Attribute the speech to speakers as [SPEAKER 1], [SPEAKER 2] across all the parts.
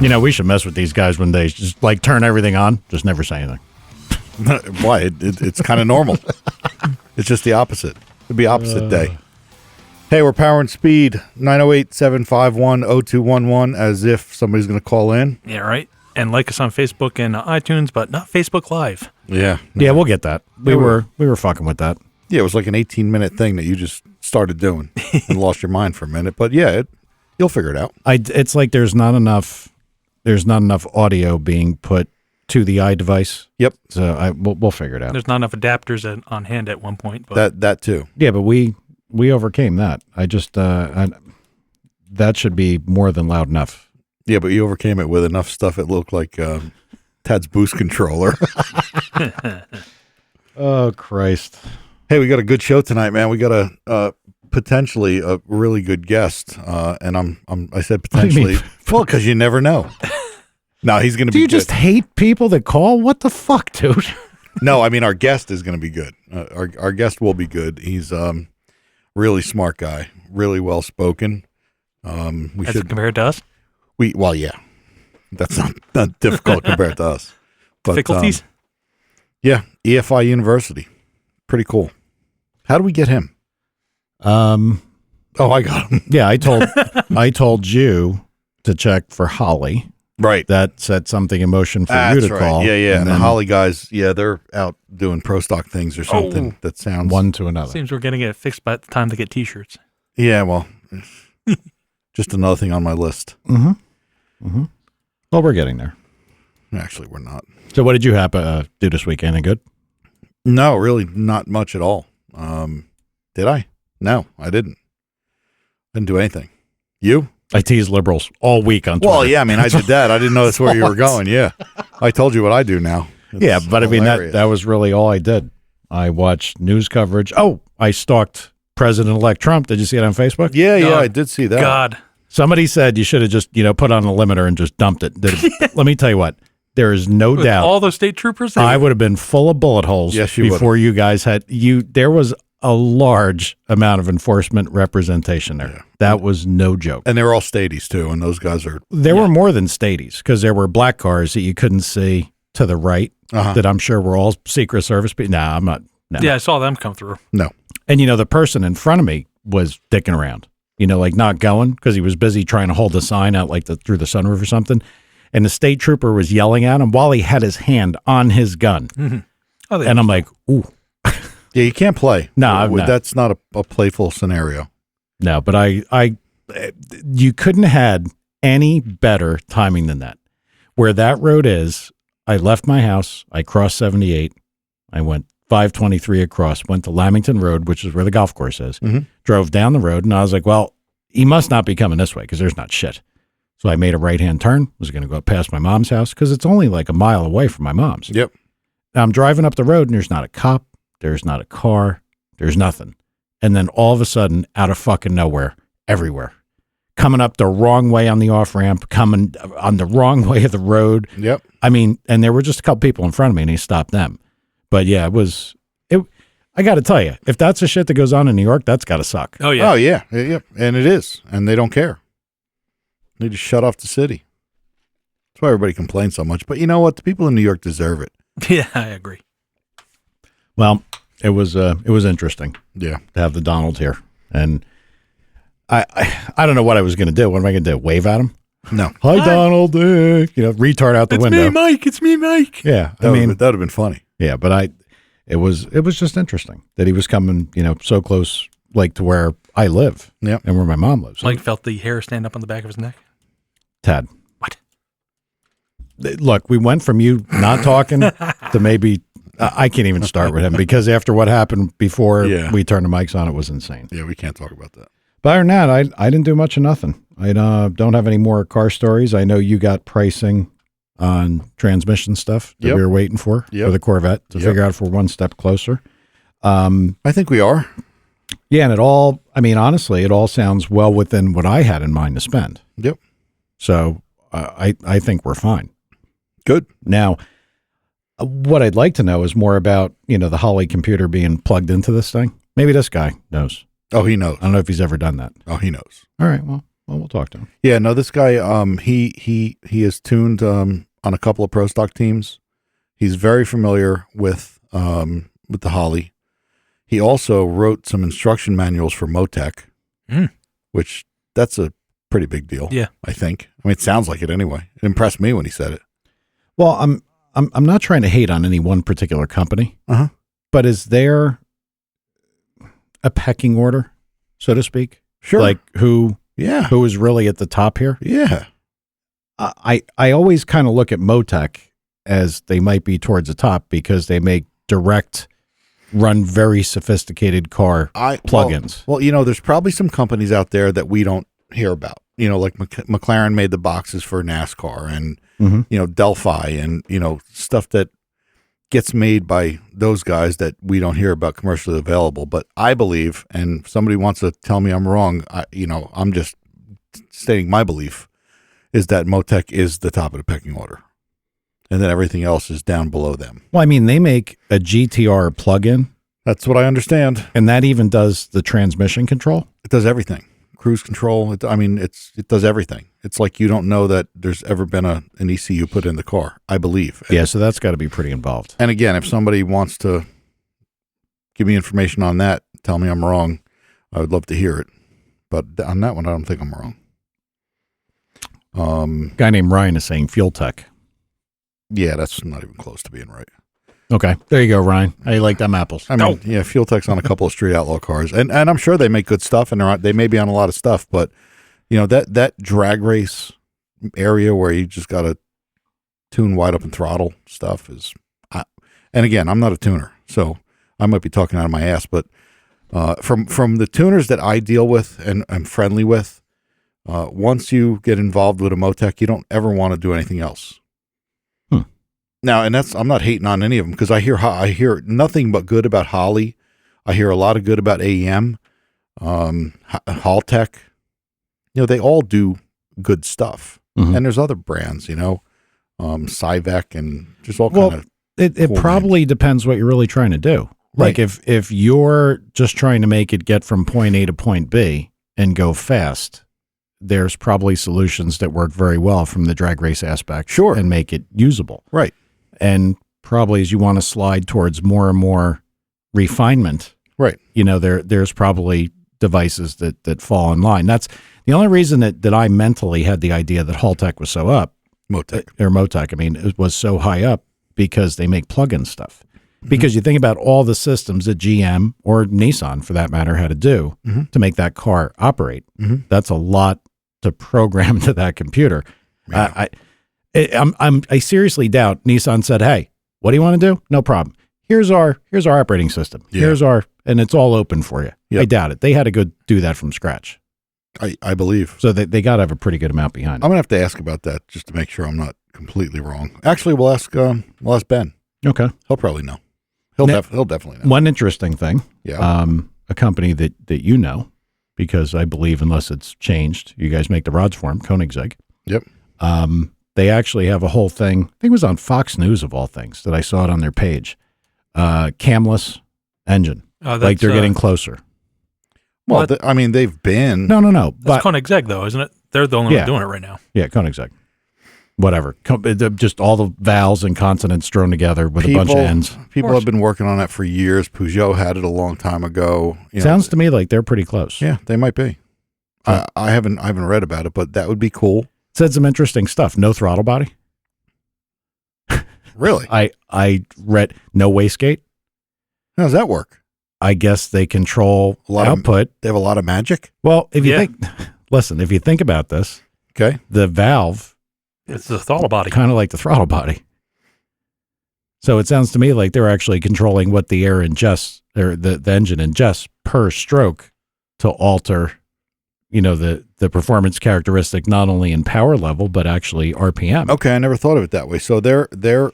[SPEAKER 1] You know, we should mess with these guys when they just like turn everything on, just never say anything.
[SPEAKER 2] Why? It's kind of normal. It's just the opposite. It'd be opposite day. Hey, we're Power and Speed, 908-751-0211, as if somebody's going to call in.
[SPEAKER 3] Yeah, right. And like us on Facebook and iTunes, but not Facebook Live.
[SPEAKER 2] Yeah.
[SPEAKER 1] No. Yeah, we'll get that. We were fucking with that.
[SPEAKER 2] Yeah, it was like an 18-minute thing that you just started doing and lost your mind for a minute. But yeah, you'll figure it out.
[SPEAKER 1] It's like there's not enough audio being put to the iDevice.
[SPEAKER 2] Yep.
[SPEAKER 1] So we'll figure it out.
[SPEAKER 3] There's not enough adapters on hand at one point. But
[SPEAKER 2] that too.
[SPEAKER 1] Yeah, but we overcame that. That should be more than loud enough.
[SPEAKER 2] Yeah, but you overcame it with enough stuff it looked like Tad's boost controller.
[SPEAKER 1] Oh, Christ.
[SPEAKER 2] Hey, we got a good show tonight, man. We got a potentially a really good guest, and I said potentially, well, because you never know. No, he's going to be.
[SPEAKER 1] Do you
[SPEAKER 2] good.
[SPEAKER 1] just hate people that call? What the fuck, dude?
[SPEAKER 2] No, I mean our guest is going to be good. Our guest will be good. He's really smart guy, really well spoken.
[SPEAKER 3] As compared to us.
[SPEAKER 2] Well, yeah, that's not difficult compared to us. But,
[SPEAKER 3] difficulties.
[SPEAKER 2] Yeah, EFI University, pretty cool. How do we get him? Oh, I got him.
[SPEAKER 1] Yeah, I told you to check for Holly.
[SPEAKER 2] Right.
[SPEAKER 1] That set something in motion for you to call.
[SPEAKER 2] Yeah. And the Holly guys, they're out doing pro stock things or something. That sounds
[SPEAKER 1] one to another.
[SPEAKER 3] Seems we're getting it fixed by the time to get T-shirts.
[SPEAKER 2] Yeah, well, just another thing on my list.
[SPEAKER 1] Mm-hmm. Mm-hmm. Well, we're getting there.
[SPEAKER 2] Actually, we're not.
[SPEAKER 1] So what did you do this weekend? Any good?
[SPEAKER 2] No, really not much at all. Did I? No, I didn't. Didn't do anything. You?
[SPEAKER 1] I tease liberals all week on Twitter.
[SPEAKER 2] Well, yeah, I mean, I did that. I didn't know that's where you were going. Yeah. I told you what I do now.
[SPEAKER 1] It's but hilarious. I mean, that was really all I did. I watched news coverage. Oh, I stalked President-elect Trump. Did you see it on Facebook?
[SPEAKER 2] Yeah, I did see that.
[SPEAKER 3] God.
[SPEAKER 1] Somebody said you should have just, put on a limiter and just dumped it. Let me tell you what. There is no doubt.
[SPEAKER 3] All those state troopers?
[SPEAKER 1] I would have been full of bullet holes before you guys had. There was a large amount of enforcement representation there. Yeah. That was no joke.
[SPEAKER 2] And they were all stadies, too, and those guys are.
[SPEAKER 1] There were more than stadies because there were black cars that you couldn't see to the right that I'm sure were all Secret Service people. Nah, I'm not. No.
[SPEAKER 3] Yeah, I saw them come through.
[SPEAKER 2] No.
[SPEAKER 1] And, the person in front of me was dicking around. Like not going because he was busy trying to hold the sign out through the sunroof or something. And the state trooper was yelling at him while he had his hand on his gun. Mm-hmm. Oh, and I'm like, ooh.
[SPEAKER 2] Yeah, you can't play.
[SPEAKER 1] No,
[SPEAKER 2] that's not a playful scenario.
[SPEAKER 1] No, but you couldn't have had any better timing than that. Where that road is, I left my house, I crossed 78, I went 523 across, went to Lamington Road, which is where the golf course is, drove down the road, and I was like, well, he must not be coming this way because there's not shit. So I made a right-hand turn, was going to go past my mom's house because it's only like a mile away from my mom's.
[SPEAKER 2] Yep.
[SPEAKER 1] I'm driving up the road, and there's not a cop, there's not a car, there's nothing. And then all of a sudden, out of fucking nowhere, everywhere, coming up the wrong way on the off-ramp, coming on the wrong way of the road.
[SPEAKER 2] Yep.
[SPEAKER 1] I mean, and there were just a couple people in front of me, and he stopped them. But yeah, I got to tell you, if that's the shit that goes on in New York, that's got to suck.
[SPEAKER 3] Oh, yeah.
[SPEAKER 2] Oh, yeah. Yeah. And it is. And they don't care. They just shut off the city. That's why everybody complains so much. But you know what? The people in New York deserve it.
[SPEAKER 3] Yeah, I agree.
[SPEAKER 1] Well, it was interesting.
[SPEAKER 2] Yeah.
[SPEAKER 1] To have the Donald here. And I don't know what I was going to do. What am I going to do? Wave at him?
[SPEAKER 2] No.
[SPEAKER 1] Hi, Donald. Retard out the window.
[SPEAKER 3] It's me, Mike.
[SPEAKER 1] Yeah.
[SPEAKER 2] That would have been funny.
[SPEAKER 1] Yeah, but it was just interesting that he was coming, so close, like to where I live.
[SPEAKER 2] Yeah.
[SPEAKER 1] And where my mom lives.
[SPEAKER 3] Mike felt the hair stand up on the back of his neck.
[SPEAKER 1] Tad.
[SPEAKER 3] What?
[SPEAKER 1] Look, we went from you not talking to maybe, I can't even start with him because after what happened before we turned the mics on, it was insane.
[SPEAKER 2] Yeah, we can't talk about that.
[SPEAKER 1] But other than that, I didn't do much of nothing. I don't have any more car stories. I know you got pricing on transmission stuff that we were waiting for the Corvette to figure out if we're one step closer.
[SPEAKER 2] I think we are.
[SPEAKER 1] Yeah, and honestly, it all sounds well within what I had in mind to spend.
[SPEAKER 2] Yep.
[SPEAKER 1] So I think we're fine.
[SPEAKER 2] Good.
[SPEAKER 1] Now, what I'd like to know is more about, the Holly computer being plugged into this thing. Maybe this guy knows.
[SPEAKER 2] Oh, he knows.
[SPEAKER 1] I don't know if he's ever done that.
[SPEAKER 2] Oh, he knows.
[SPEAKER 1] All right, well, Well, we'll talk to him.
[SPEAKER 2] Yeah, no, this guy, he is tuned on a couple of pro stock teams. He's very familiar with the Holley. He also wrote some instruction manuals for Motec, which that's a pretty big deal.
[SPEAKER 3] Yeah,
[SPEAKER 2] I think. I mean, it sounds like it anyway. It impressed me when he said it.
[SPEAKER 1] Well, I'm not trying to hate on any one particular company, but is there a pecking order, so to speak?
[SPEAKER 2] Sure.
[SPEAKER 1] Like who is really at the top here?
[SPEAKER 2] Yeah.
[SPEAKER 1] I always kind of look at Motec as they might be towards the top because they make run very sophisticated car plugins.
[SPEAKER 2] Well, there's probably some companies out there that we don't hear about. Like McLaren made the boxes for NASCAR and, Delphi and, stuff that gets made by those guys that we don't hear about commercially available. But I believe, and if somebody wants to tell me I'm wrong, I'm just stating my belief, is that Motec is the top of the pecking order. And then everything else is down below them.
[SPEAKER 1] Well, I mean, they make a GTR plug-in.
[SPEAKER 2] That's what I understand.
[SPEAKER 1] And that even does the transmission control?
[SPEAKER 2] It does everything. Cruise control. It does everything. It's like you don't know that there's ever been an ECU put in the car, I believe.
[SPEAKER 1] Yeah, so that's got to be pretty involved.
[SPEAKER 2] And again, if somebody wants to give me information on that, tell me I'm wrong, I would love to hear it. But on that one, I don't think I'm wrong.
[SPEAKER 1] Guy named Ryan is saying Fuel Tech.
[SPEAKER 2] Yeah, that's not even close to being right.
[SPEAKER 1] Okay, there you go, Ryan. How you like them apples?
[SPEAKER 2] I mean, yeah, Fuel Tech's on a couple of Street Outlaw cars, and I'm sure they make good stuff, and they may be on a lot of stuff, but that drag race area where you just got to tune wide open throttle stuff is, and again, I'm not a tuner, so I might be talking out of my ass, but from the tuners that I deal with and I'm friendly with, once you get involved with a Motec, you don't ever want to do anything else. Now, and I'm not hating on any of them because I hear nothing but good about Holley. I hear a lot of good about AEM, Haltech. They all do good stuff. And there's other brands, Cyvec and just all kind of.
[SPEAKER 1] It probably depends what you're really trying to do.
[SPEAKER 2] Right.
[SPEAKER 1] Like if you're just trying to make it get from point A to point B and go fast, there's probably solutions that work very well from the drag race aspect.
[SPEAKER 2] Sure.
[SPEAKER 1] And make it usable.
[SPEAKER 2] Right.
[SPEAKER 1] And probably as you want to slide towards more and more refinement,
[SPEAKER 2] right?
[SPEAKER 1] There's probably devices that fall in line. That's the only reason that I mentally had the idea that Haltech was so up. Motec. I mean, it was so high up because they make plug-in stuff. Because you think about all the systems that GM or Nissan, for that matter, had to do to make that car operate. That's a lot to program to that computer.
[SPEAKER 2] Yeah.
[SPEAKER 1] I seriously doubt Nissan said, "Hey, what do you want to do? No problem. Here's our operating system.
[SPEAKER 2] Yeah.
[SPEAKER 1] And it's all open for you."
[SPEAKER 2] Yep.
[SPEAKER 1] I doubt it. They had to go do that from scratch.
[SPEAKER 2] I believe.
[SPEAKER 1] So they got to have a pretty good amount behind it.
[SPEAKER 2] I'm gonna have to ask about that just to make sure I'm not completely wrong. Actually, we'll ask Ben.
[SPEAKER 1] Okay,
[SPEAKER 2] he'll probably know. He'll definitely know.
[SPEAKER 1] One interesting thing.
[SPEAKER 2] Yeah.
[SPEAKER 1] A company that you know, because I believe unless it's changed, you guys make the rods for them, Koenigsegg.
[SPEAKER 2] Yep.
[SPEAKER 1] They actually have a whole thing. I think it was on Fox News of all things that I saw it on their page. Camless engine. Like they're getting closer.
[SPEAKER 2] Well, they've been.
[SPEAKER 1] No.
[SPEAKER 3] That's Koenigsegg, though, isn't it? They're the only one doing it right now.
[SPEAKER 1] Yeah, Koenigsegg. Whatever. Just all the vowels and consonants thrown together with a bunch of ends.
[SPEAKER 2] People have been working on that for years. Peugeot had it a long time ago.
[SPEAKER 1] Sounds to me like they're pretty close.
[SPEAKER 2] Yeah, they might be. I haven't read about it, but that would be cool.
[SPEAKER 1] Said some interesting stuff. No throttle body.
[SPEAKER 2] Really?
[SPEAKER 1] I read no wastegate.
[SPEAKER 2] How does that work?
[SPEAKER 1] I guess they control output.
[SPEAKER 2] They have a lot of magic.
[SPEAKER 1] Well, if you think about this,
[SPEAKER 2] okay, the
[SPEAKER 1] valve,
[SPEAKER 3] it's the throttle body,
[SPEAKER 1] kind of like the throttle body. So it sounds to me like they're actually controlling what the air ingests or the engine ingests per stroke to alter, the performance characteristic, not only in power level, but actually RPM.
[SPEAKER 2] Okay. I never thought of it that way. So they're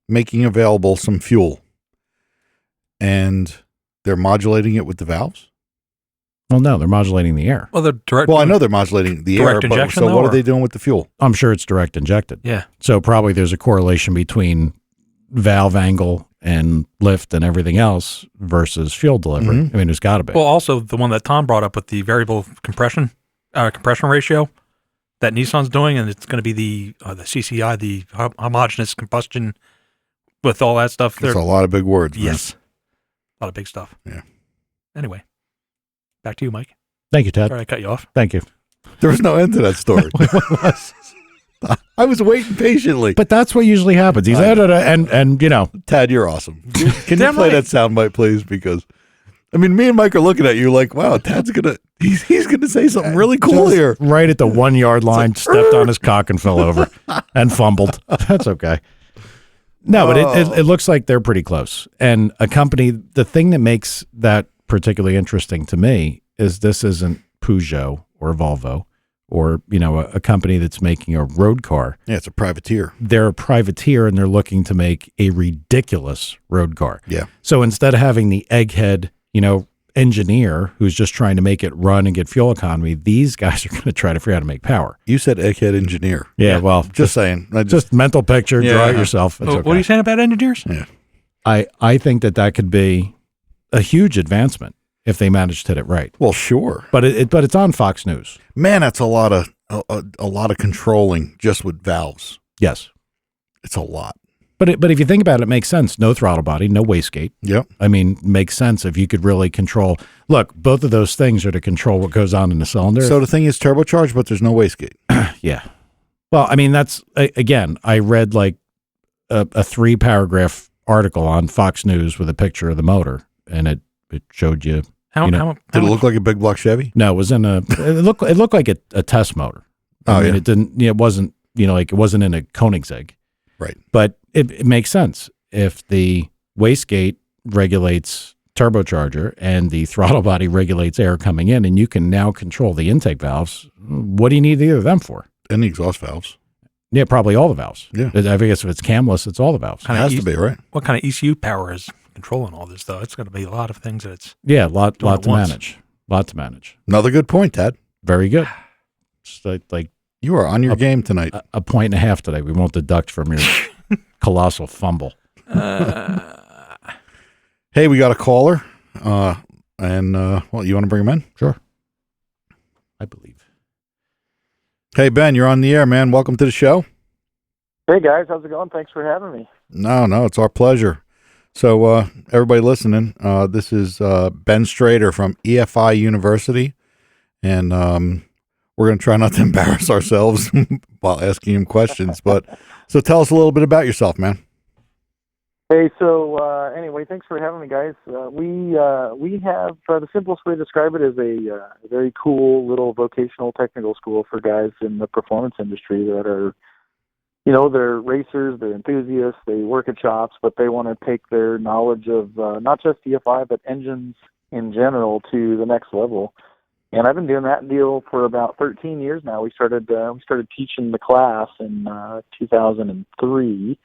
[SPEAKER 2] making available some fuel and they're modulating it with the valves.
[SPEAKER 1] Well, no, they're modulating the air.
[SPEAKER 3] Well,
[SPEAKER 2] I know they're modulating the air, but so what are they doing with the fuel?
[SPEAKER 1] I'm sure it's direct injected.
[SPEAKER 3] Yeah.
[SPEAKER 1] So probably there's a correlation between valve angle and lift and everything else versus fuel delivery. I mean, there's got to be.
[SPEAKER 3] Well, also the one that Tom brought up with the variable compression. compression ratio that Nissan's doing, and it's going to be the CCI, the homogeneous combustion, with all that stuff.
[SPEAKER 2] There's a lot of big words. Man.
[SPEAKER 3] Yes, a lot of big stuff.
[SPEAKER 2] Yeah.
[SPEAKER 3] Anyway, back to you, Mike.
[SPEAKER 1] Thank you, Ted.
[SPEAKER 3] Sorry, I cut you off.
[SPEAKER 1] Thank you.
[SPEAKER 2] There was no end to that story. I was waiting patiently.
[SPEAKER 1] But that's what usually happens. He's and you know,
[SPEAKER 2] Tad, you're awesome. Can you play
[SPEAKER 3] right.
[SPEAKER 2] that soundbite, please? Because I mean, me and Mike are looking at you like, wow, Tad's he's gonna say something really cool
[SPEAKER 1] just
[SPEAKER 2] here.
[SPEAKER 1] right at the 1 yard line, stepped on his cock and fell over and fumbled. That's okay. No, but it looks like they're pretty close. And a company, the thing that makes that particularly interesting to me is this isn't Peugeot or Volvo or, you know, a company that's making a road car.
[SPEAKER 2] Yeah, it's a privateer.
[SPEAKER 1] They're a privateer and they're looking to make a ridiculous road car.
[SPEAKER 2] Yeah.
[SPEAKER 1] So instead of having the egghead, you know, engineer who's just trying to make it run and get fuel economy, these guys are going to try to figure out how to make power.
[SPEAKER 2] You said egghead engineer.
[SPEAKER 1] Yeah, well,
[SPEAKER 2] Just saying.
[SPEAKER 1] just mental picture, draw it yourself. It's
[SPEAKER 3] What
[SPEAKER 1] okay.
[SPEAKER 3] are you saying about engineers?
[SPEAKER 2] Yeah.
[SPEAKER 1] I think that could be a huge advancement if they manage to hit it right.
[SPEAKER 2] Well, sure.
[SPEAKER 1] But it's on Fox News.
[SPEAKER 2] Man, that's a lot of controlling just with valves.
[SPEAKER 1] Yes.
[SPEAKER 2] It's a lot.
[SPEAKER 1] But if you think about it, it makes sense. No throttle body, no wastegate.
[SPEAKER 2] Yep.
[SPEAKER 1] I mean, makes sense if you could really control. Look, both of those things are to control what goes on in the cylinder.
[SPEAKER 2] So the thing is turbocharged, but there's no wastegate.
[SPEAKER 1] Yeah. Well, I mean, that's, again, I read like a 3-paragraph article on Fox News with a picture of the motor, and it showed you.
[SPEAKER 3] How
[SPEAKER 2] Did it look like a big block Chevy?
[SPEAKER 1] No, it was in it looked like a test motor. I mean,
[SPEAKER 2] yeah.
[SPEAKER 1] it didn't, it wasn't, like it wasn't in a Koenigsegg.
[SPEAKER 2] Right.
[SPEAKER 1] But it makes sense. If the wastegate regulates turbocharger and the throttle body regulates air coming in, and you can now control the intake valves, what do you need either of them for?
[SPEAKER 2] And the exhaust valves.
[SPEAKER 1] Yeah, probably all the valves.
[SPEAKER 2] Yeah.
[SPEAKER 1] I guess if it's camless, it's all the valves.
[SPEAKER 2] It has to be, right?
[SPEAKER 3] What kind of ECU power is controlling all this, though? It's going to be a lot of things that it's.
[SPEAKER 1] Yeah, lot
[SPEAKER 3] Doing it
[SPEAKER 1] to
[SPEAKER 3] once.
[SPEAKER 1] manage. Lot to manage.
[SPEAKER 2] Another good point, Tad.
[SPEAKER 1] Very good. It's like
[SPEAKER 2] You are on your game tonight.
[SPEAKER 1] a point and a half today. We won't deduct from your colossal fumble.
[SPEAKER 2] Hey, we got a caller. Well, you want to bring him in?
[SPEAKER 1] Sure. I believe.
[SPEAKER 2] Hey, Ben, you're on the air, man. Welcome to the show.
[SPEAKER 4] Hey guys, how's it going? Thanks for having me.
[SPEAKER 2] No, it's our pleasure. So, everybody listening, this is Ben Strader from EFI University, and we're going to try not to embarrass ourselves while asking him questions. But so, tell us a little bit about yourself, man.
[SPEAKER 4] Hey, so anyway, thanks for having me, guys. We have the simplest way to describe it is a very cool little vocational technical school for guys in the performance industry that are, they're racers, they're enthusiasts, they work at shops, but they want to take their knowledge of not just EFI but engines in general to the next level. And I've been doing that deal for about 13 years now. We started teaching the class in 2003.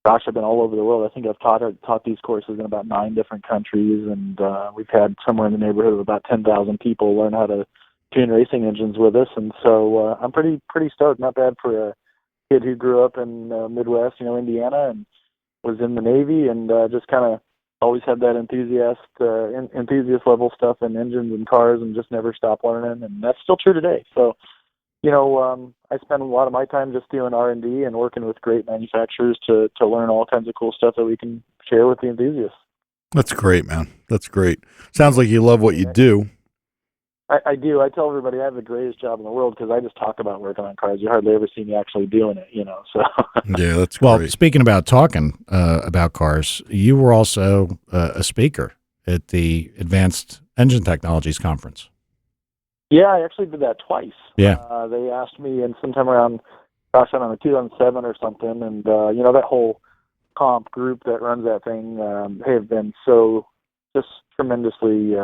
[SPEAKER 4] Gosh, I've been all over the world. I think I've taught these courses in about 9 different countries, and we've had somewhere in the neighborhood of about 10,000 people learn how to tune racing engines with us. And so I'm pretty stoked. Not bad for a kid who grew up in Midwest, Indiana, and was in the Navy, and just kind of always had that enthusiast level stuff in engines and cars, and just never stopped learning. And that's still true today. So, I spend a lot of my time just doing R&D and working with great manufacturers to learn all kinds of cool stuff that we can share with the enthusiasts.
[SPEAKER 2] That's great, man. That's great. Sounds like you love what you do.
[SPEAKER 4] I do. I tell everybody I have the greatest job in the world because I just talk about working on cars. You hardly ever see me actually doing it, So
[SPEAKER 2] Yeah, that's
[SPEAKER 1] Well,
[SPEAKER 2] great.
[SPEAKER 1] speaking about talking about cars, you were also a speaker at the Advanced Engine Technologies Conference.
[SPEAKER 4] Yeah, I actually did that twice.
[SPEAKER 1] Yeah.
[SPEAKER 4] They asked me in sometime around, I don't know, 2007 or something, and that whole comp group that runs that thing have been so just tremendously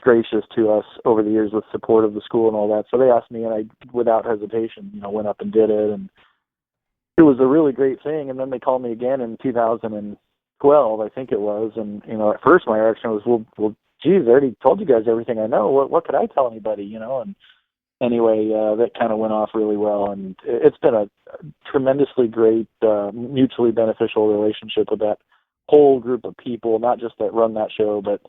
[SPEAKER 4] gracious to us over the years with support of the school and all that. So they asked me, and I, without hesitation, went up and did it, and it was a really great thing. And then they called me again in 2012, I think it was, and at first my reaction was, well, geez, I already told you guys everything I know. What could I tell anybody, And anyway, that kind of went off really well, and it's been a tremendously great, mutually beneficial relationship with that whole group of people, not just that run that show, but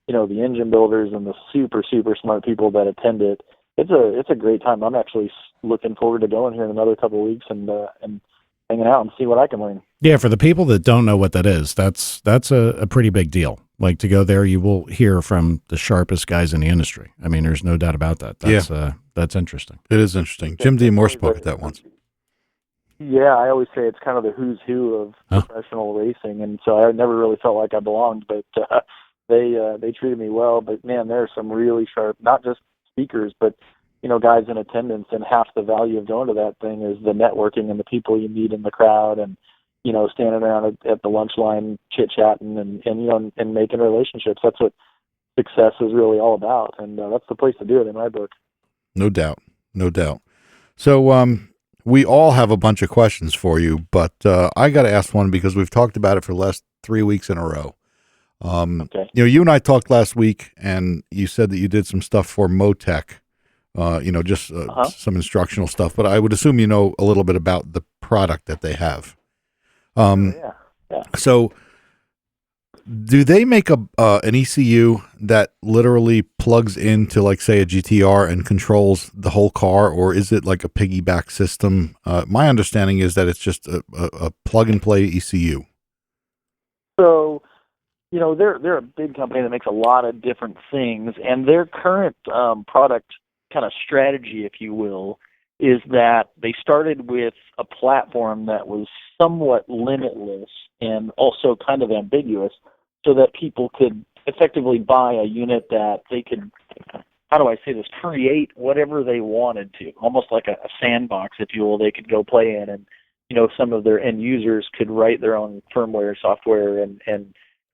[SPEAKER 4] the engine builders and the super, super smart people that attend it. it's a great time. I'm actually looking forward to going here in another couple of weeks and hanging out and see what I can learn.
[SPEAKER 1] Yeah, for the people that don't know what that is, that's a pretty big deal. Like, to go there, you will hear from the sharpest guys in the industry. I mean, there's no doubt about that. That's interesting.
[SPEAKER 2] It is interesting. Jim D. Moore spoke at that once.
[SPEAKER 4] Yeah, I always say it's kind of the who's who of professional racing, and so I never really felt like I belonged, but they treated me well. But man, there are some really sharp, not just speakers, but guys in attendance, and half the value of going to that thing is the networking and the people you meet in the crowd, and standing around at the lunch line chit-chatting and making relationships. That's what success is really all about, and that's the place to do it in my book.
[SPEAKER 2] No doubt. So we all have a bunch of questions for you, but I got to ask one because we've talked about it for the last 3 weeks in a row.
[SPEAKER 4] Okay.
[SPEAKER 2] You and I talked last week, and you said that you did some stuff for Motec, just some instructional stuff, but I would assume you know a little bit about the product that they have.
[SPEAKER 4] Yeah.
[SPEAKER 2] So do they make an ECU that literally plugs into, like, say, a GTR and controls the whole car, or is it like a piggyback system? My understanding is that it's just a plug-and-play ECU.
[SPEAKER 4] So, they're a big company that makes a lot of different things, and their current product kind of strategy, if you will, is that they started with a platform that was somewhat limitless and also kind of ambiguous, so that people could effectively buy a unit that they could, how do I say this, create whatever they wanted to, almost like a sandbox, if you will, they could go play in, and some of their end users could write their own firmware, software, and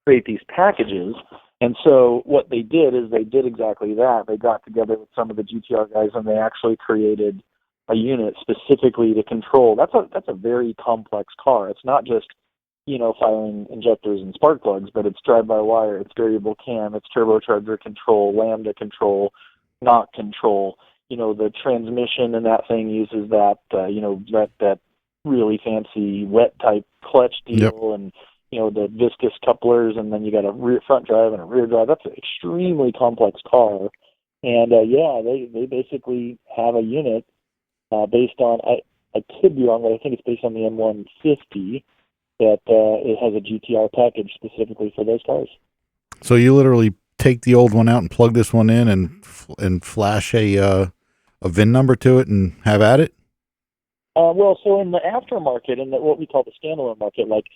[SPEAKER 4] create these packages. And so what they did is they did exactly that. They got together with some of the GTR guys, and they actually created a unit specifically to control. That's a very complex car. It's not just firing injectors and spark plugs, but it's drive-by-wire, it's variable cam, it's turbocharger control, lambda control, knock control. The transmission in that thing uses that that really fancy wet type clutch deal.
[SPEAKER 2] Yep.
[SPEAKER 4] And the viscous couplers, and then you got a front drive and a rear drive. That's an extremely complex car, and they basically have a unit based on, I could be wrong, but I think it's based on the M150, that it has a GTR package specifically for those cars.
[SPEAKER 2] So you literally take the old one out and plug this one in and flash a VIN number to it and have at it?
[SPEAKER 4] Well, so in the aftermarket, in what we call the standalone market, like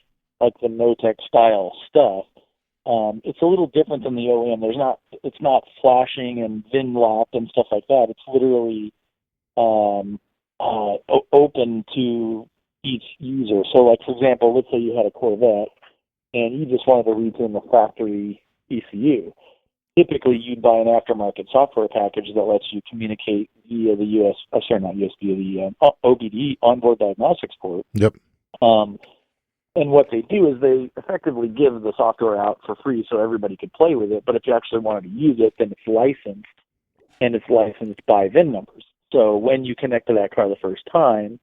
[SPEAKER 4] the Motec style stuff, it's a little different than the OEM. It's not flashing and VIN locked and stuff like that. It's literally open to each user. So, like, for example, let's say you had a Corvette and you just wanted to retune the factory ECU. Typically, you'd buy an aftermarket software package that lets you communicate via the OBD, onboard diagnostics port.
[SPEAKER 2] Yep.
[SPEAKER 4] And what they do is they effectively give the software out for free so everybody could play with it. But if you actually wanted to use it, then it's licensed, and it's licensed by VIN numbers. So when you connect to that car the first time,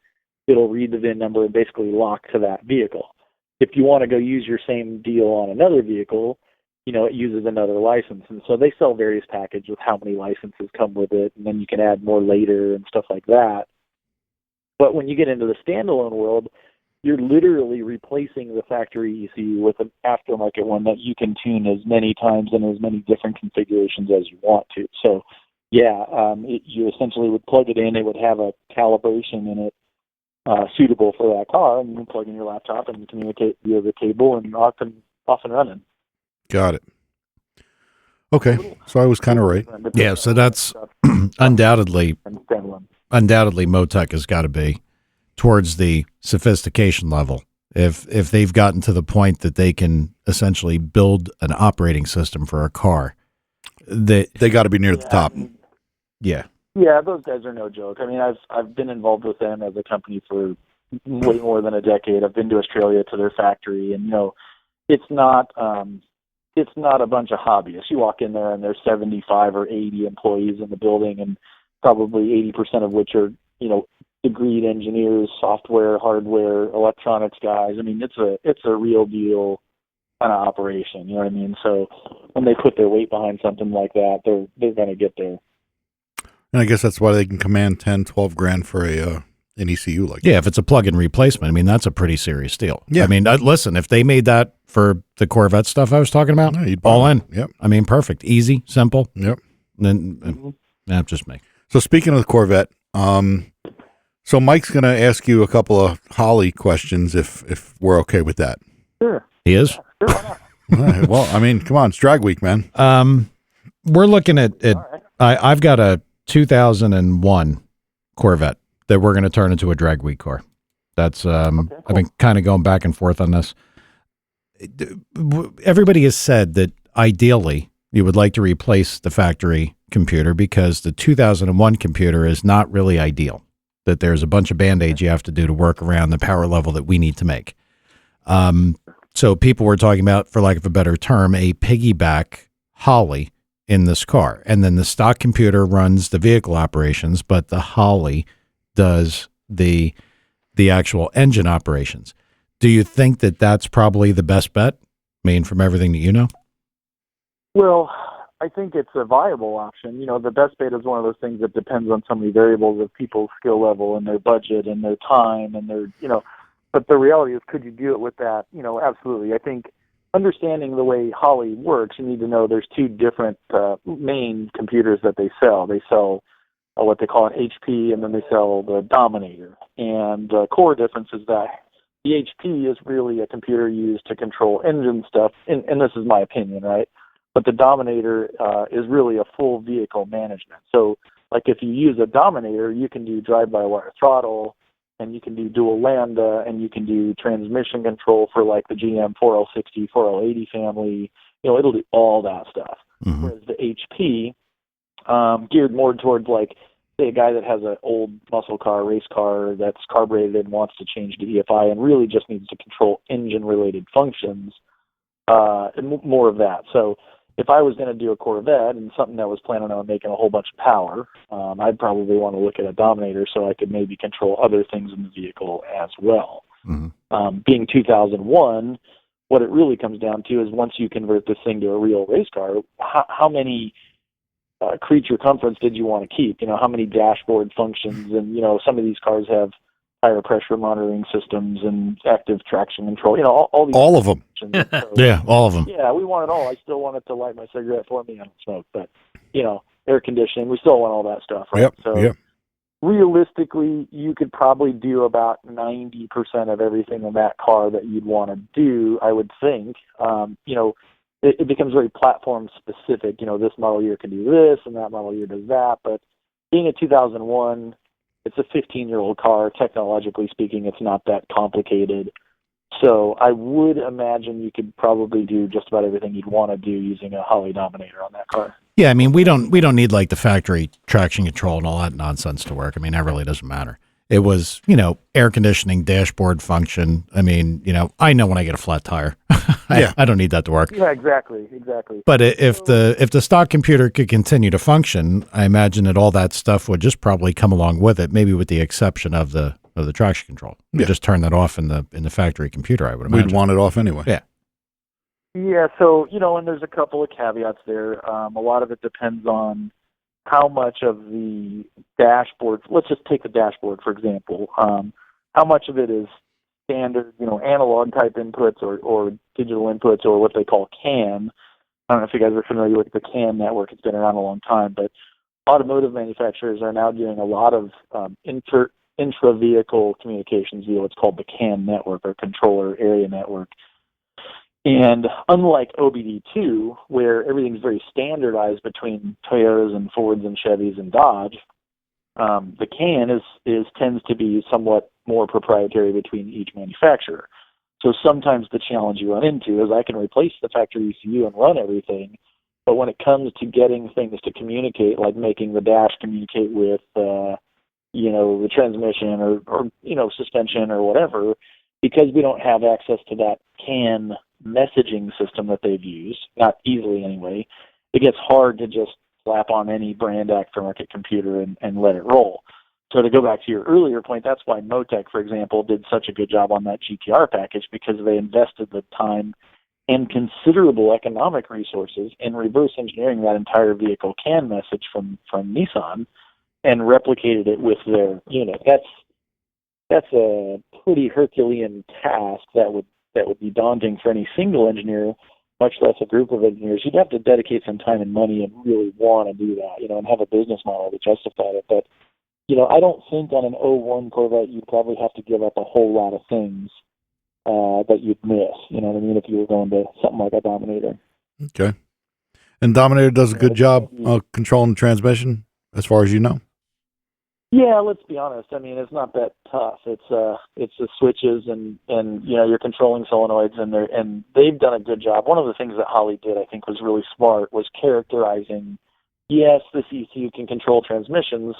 [SPEAKER 4] it'll read the VIN number and basically lock to that vehicle. If you want to go use your same deal on another vehicle, it uses another license. And so they sell various packages with how many licenses come with it, and then you can add more later and stuff like that. But when you get into the standalone world, you're literally replacing the factory ECU with an aftermarket one that you can tune as many times and as many different configurations as you want to. So, you essentially would plug it in. It would have a calibration in it suitable for that car, and you can plug in your laptop and communicate via the cable and off and running.
[SPEAKER 2] Got it. Okay, so I was kind of right.
[SPEAKER 1] Yeah, so that's undoubtedly Motec has got to be towards the sophistication level. If they've gotten to the point that they can essentially build an operating system for a car, they
[SPEAKER 2] got to be near the top.
[SPEAKER 1] Yeah.
[SPEAKER 4] Yeah, those guys are no joke. I mean, I've been involved with them as a company for way more than a decade. I've been to Australia to their factory, and it's not a bunch of hobbyists. You walk in there, and there's 75 or 80 employees in the building, and probably 80% of which are degreed engineers, software, hardware, electronics guys. I mean, it's a real deal kind of operation. You know what I mean? So when they put their weight behind something like that, they're going to get there.
[SPEAKER 2] And I guess that's why they can command 10, 12 grand for an ECU like that.
[SPEAKER 1] Yeah, if it's a plug-in replacement, I mean, that's a pretty serious deal.
[SPEAKER 2] Yeah.
[SPEAKER 1] I mean, listen, if they made that for the Corvette stuff I was talking about,
[SPEAKER 2] Yeah, you'd buy
[SPEAKER 1] all
[SPEAKER 2] it.
[SPEAKER 1] in.
[SPEAKER 2] Yep.
[SPEAKER 1] I mean, perfect. Easy, simple.
[SPEAKER 2] Yep.
[SPEAKER 1] Then, just me.
[SPEAKER 2] So speaking of the Corvette, so Mike's going to ask you a couple of Holly questions if we're okay with that.
[SPEAKER 4] Sure.
[SPEAKER 1] He is?
[SPEAKER 4] Sure, why not?
[SPEAKER 2] All right. Well, I mean, come on, it's drag week, man.
[SPEAKER 1] We're looking at
[SPEAKER 4] All right.
[SPEAKER 1] I've got a 2001 Corvette that we're going to turn into a drag week car. That's
[SPEAKER 4] cool.
[SPEAKER 1] I've been kind of going back and forth on this. Everybody has said that ideally you would like to replace the factory computer because the 2001 computer is not really ideal, that there's a bunch of band-aids you have to do to work around the power level that we need to make. So people were talking about, for lack of a better term, a piggyback Holly in this car. And then the stock computer runs the vehicle operations, but the Holly does the actual engine operations. Do you think that that's probably the best bet? I mean, from everything that you know?
[SPEAKER 4] Well, I think it's a viable option. The best bet is one of those things that depends on so many variables of people's skill level and their budget and their time and their, but the reality is, could you do it with that? Absolutely. I think understanding the way Holly works, you need to know there's two different main computers that they sell. They sell what they call an HP, and then they sell the Dominator. And the core difference is that the HP is really a computer used to control engine stuff, and this is my opinion, right? But the Dominator is really a full vehicle management. So, like if you use a Dominator, you can do drive-by-wire throttle, and you can do dual lambda, and you can do transmission control for like the GM 4L60, 4L80 family. It'll do all that stuff.
[SPEAKER 1] Mm-hmm.
[SPEAKER 4] Whereas the HP, geared more towards like, say, a guy that has an old muscle car, race car that's carbureted and wants to change to EFI and really just needs to control engine-related functions, and more of that. So if I was going to do a Corvette and something that was planning on making a whole bunch of power, I'd probably want to look at a Dominator so I could maybe control other things in the vehicle as well.
[SPEAKER 1] Mm-hmm.
[SPEAKER 4] Being 2001, what it really comes down to is once you convert this thing to a real race car, how many creature comforts did you want to keep? How many dashboard functions? And, some of these cars have tire pressure monitoring systems and active traction control, all these.
[SPEAKER 2] All of them.
[SPEAKER 4] So,
[SPEAKER 1] Yeah, all of them.
[SPEAKER 4] yeah, we want it all. I still want it to light my cigarette for me. I don't smoke, but, air conditioning, we still want all that stuff, right?
[SPEAKER 2] Yep.
[SPEAKER 4] So
[SPEAKER 2] Yep.
[SPEAKER 4] realistically, you could probably do about 90% of everything in that car that you'd want to do, I would think. It becomes very platform specific. This model year can do this and that model year does that. But being a 2001, it's a 15-year-old car. Technologically speaking, it's not that complicated. So I would imagine you could probably do just about everything you'd want to do using a Holly Dominator on that car.
[SPEAKER 1] Yeah, I mean, we don't need like the factory traction control and all that nonsense to work. I mean, that really doesn't matter. It was, air conditioning, dashboard function. I mean, I know when I get a flat tire. I don't need that to work.
[SPEAKER 4] Yeah, exactly. But
[SPEAKER 1] if the stock computer could continue to function, I imagine that all that stuff would just probably come along with it, maybe with the exception of the traction control.
[SPEAKER 2] Yeah.
[SPEAKER 1] Just turn that off in the factory computer, I would imagine.
[SPEAKER 2] We'd want it off anyway.
[SPEAKER 1] Yeah.
[SPEAKER 4] Yeah, so, and there's a couple of caveats there. A lot of it depends on how much of the dashboard, let's just take the dashboard, for example, how much of it is standard, analog type inputs or digital inputs or what they call CAN. I don't know if you guys are familiar with the CAN network. It's been around a long time, but automotive manufacturers are now doing a lot of intra-vehicle communications via what's called the CAN network or controller area network. And unlike OBD2, where everything's very standardized between Toyotas and Fords and Chevys and Dodge, the CAN tends to be somewhat more proprietary between each manufacturer. So sometimes the challenge you run into is I can replace the factory ECU and run everything, but when it comes to getting things to communicate, like making the dash communicate with, the transmission or suspension or whatever, because we don't have access to that CAN messaging system that they've used, not easily anyway, it gets hard to just slap on any brand aftermarket computer and let it roll. So to go back to your earlier point, that's why Motec, for example, did such a good job on that GTR package, because they invested the time and considerable economic resources in reverse engineering that entire vehicle CAN message from Nissan and replicated it with their unit. That's a pretty Herculean task that would be daunting for any single engineer, much less a group of engineers. You'd have to dedicate some time and money and really want to do that, and have a business model to justify it. But, I don't think on an '01 Corvette you'd probably have to give up a whole lot of things that you'd miss, you know what I mean, if you were going to something like a Dominator.
[SPEAKER 2] Okay. And Dominator does a good job controlling the transmission, as far as you know?
[SPEAKER 4] Yeah, let's be honest. I mean, it's not that tough. It's the switches and you're controlling solenoids, and they've done a good job. One of the things that Holly did, I think, was really smart, was characterizing, yes, this ECU can control transmissions,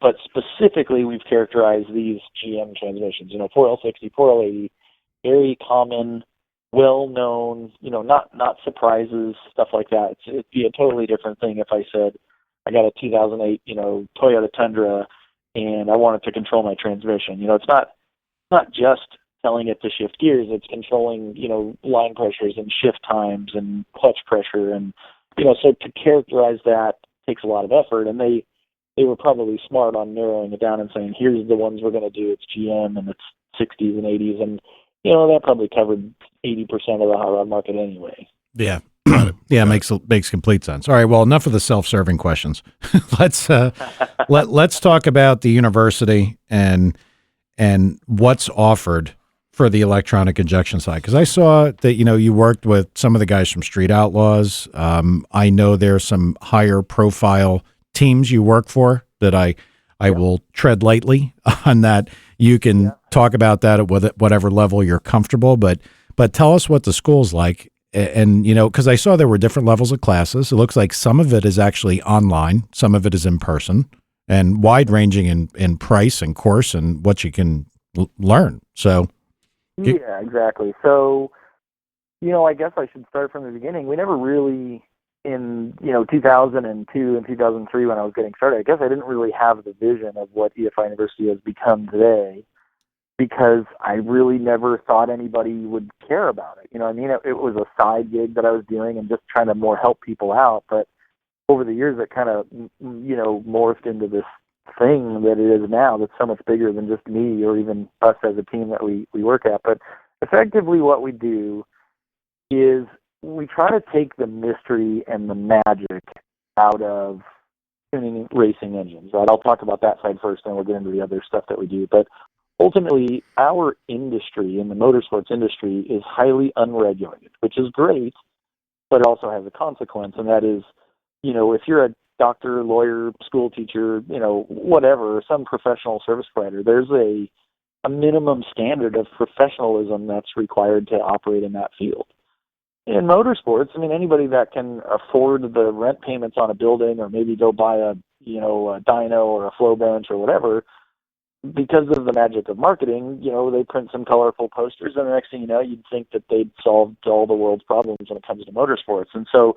[SPEAKER 4] but specifically we've characterized these GM transmissions, 4L60, 4L80, very common, well-known, not surprises, stuff like that. It'd be a totally different thing if I said, I got a 2008, Toyota Tundra, and I wanted to control my transmission. It's not just telling it to shift gears. It's controlling, line pressures and shift times and clutch pressure. And, so to characterize that takes a lot of effort. And they were probably smart on narrowing it down and saying, here's the ones we're going to do. It's GM and it's 60s and 80s. And, that probably covered 80% of the hot rod market anyway.
[SPEAKER 1] Yeah. Yeah, makes complete sense. All right, well, enough of the self-serving questions. Let's talk about the university and what's offered for the electronic injection side, because I saw that you worked with some of the guys from Street Outlaws. I know there's some higher profile teams you work for that I will tread lightly on that. You can talk about that at whatever level you're comfortable, but tell us what the school's like. And, because I saw there were different levels of classes. It looks like some of it is actually online, some of it is in person, and wide ranging in price and course and what you can learn. So,
[SPEAKER 4] yeah, exactly. So, I guess I should start from the beginning. We never really, in 2002 and 2003 when I was getting started, I guess I didn't really have the vision of what EFI University has become today, because I really never thought anybody would care about it. It was a side gig that I was doing and just trying to more help people out. But over the years, it kind of, morphed into this thing that it is now that's so much bigger than just me or even us as a team that we work at. But effectively what we do is we try to take the mystery and the magic out of tuning racing engines. Right? I'll talk about that side first, and we'll get into the other stuff that we do. But ultimately, our industry, in the motorsports industry, is highly unregulated, which is great, but it also has a consequence, and that is, if you're a doctor, lawyer, school teacher, whatever, some professional service provider, there's a minimum standard of professionalism that's required to operate in that field. In motorsports, anybody that can afford the rent payments on a building or maybe go buy a dyno or a flow bench or whatever, because of the magic of marketing, they print some colorful posters, and the next thing you know, you'd think that they'd solved all the world's problems when it comes to motorsports. And so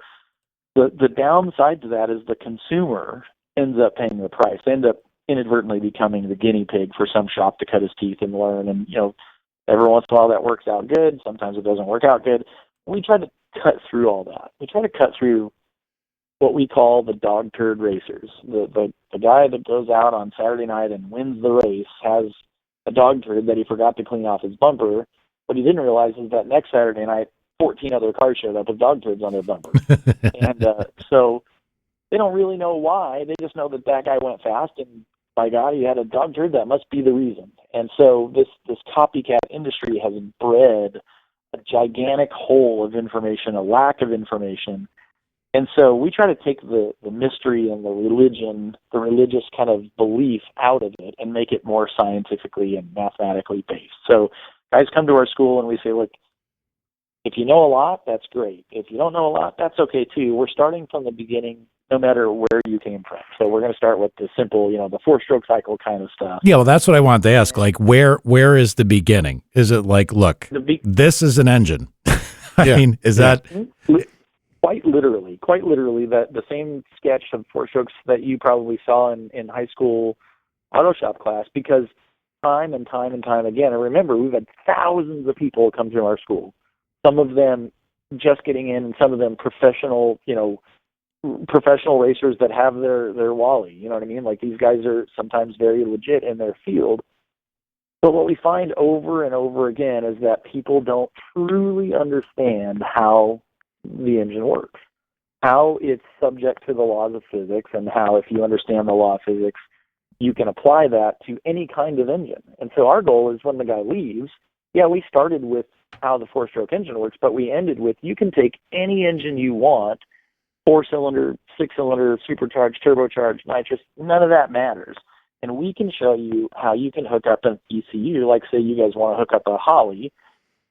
[SPEAKER 4] the downside to that is the consumer ends up paying the price. They end up inadvertently becoming the guinea pig for some shop to cut his teeth and learn. And, every once in a while that works out good. Sometimes it doesn't work out good. We try to cut through all that. We try to cut through what we call the dog turd racers. The guy that goes out on Saturday night and wins the race has a dog turd that he forgot to clean off his bumper. What he didn't realize is that next Saturday night, 14 other cars showed up with dog turds on their bumpers. And so they don't really know why. They just know that guy went fast, and by God, he had a dog turd. That must be the reason. And so this copycat industry has bred a gigantic hole of information, a lack of information. And so we try to take the mystery and the religion, the religious kind of belief out of it and make it more scientifically and mathematically based. So guys come to our school and we say, look, if you know a lot, that's great. If you don't know a lot, that's okay too. We're starting from the beginning, no matter where you came from. So we're going to start with the simple, the 4-stroke cycle kind of stuff.
[SPEAKER 1] Yeah, well, that's what I wanted to ask. Like, where is the beginning? Is it like, look, this is an engine? I mean, is that...
[SPEAKER 4] Quite literally, the same sketch of 4-strokes that you probably saw in high school auto shop class, because time and time again, and remember, we've had thousands of people come through our school, some of them just getting in, and some of them professional, professional racers that have their Wally. You know what I mean? Like, these guys are sometimes very legit in their field. But what we find over and over again is that people don't truly understand how the engine works, how it's subject to the laws of physics, and how, if you understand the law of physics, you can apply that to any kind of engine. And so our goal is, when the guy leaves, yeah, we started with how the four-stroke engine works, but we ended with, you can take any engine you want, 4-cylinder, 6-cylinder, supercharged, turbocharged, nitrous, none of that matters. And we can show you how you can hook up an ECU, like, say you guys want to hook up a Holly,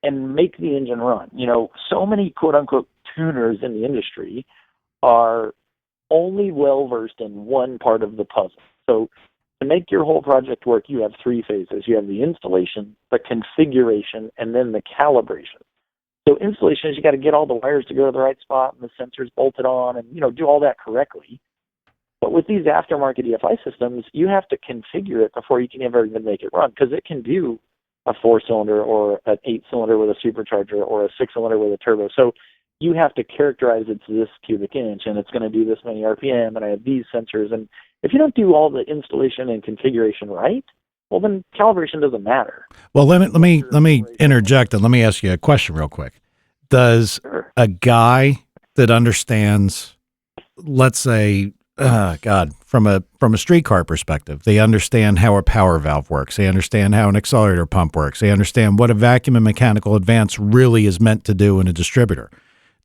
[SPEAKER 4] and make the engine run. You know, so many quote-unquote tuners in the industry are only well-versed in one part of the puzzle. So to make your whole project work, you have three phases. You have the installation, the configuration, and then the calibration. So installation is, you got to get all the wires to go to the right spot and the sensors bolted on and, you know, do all that correctly. But with these aftermarket EFI systems, you have to configure it before you can ever even make it run, because it can do a 4-cylinder or an 8-cylinder with a supercharger or a 6-cylinder with a turbo. So you have to characterize it's this cubic inch and it's going to do this many RPM and I have these sensors. And if you don't do all the installation and configuration right, well, then calibration doesn't matter.
[SPEAKER 1] Well, let me interject and let me ask you a question real quick. Does a guy that understands, let's say, from a street car perspective, they understand how a power valve works, they understand how an accelerator pump works, they understand what a vacuum and mechanical advance really is meant to do in a distributor.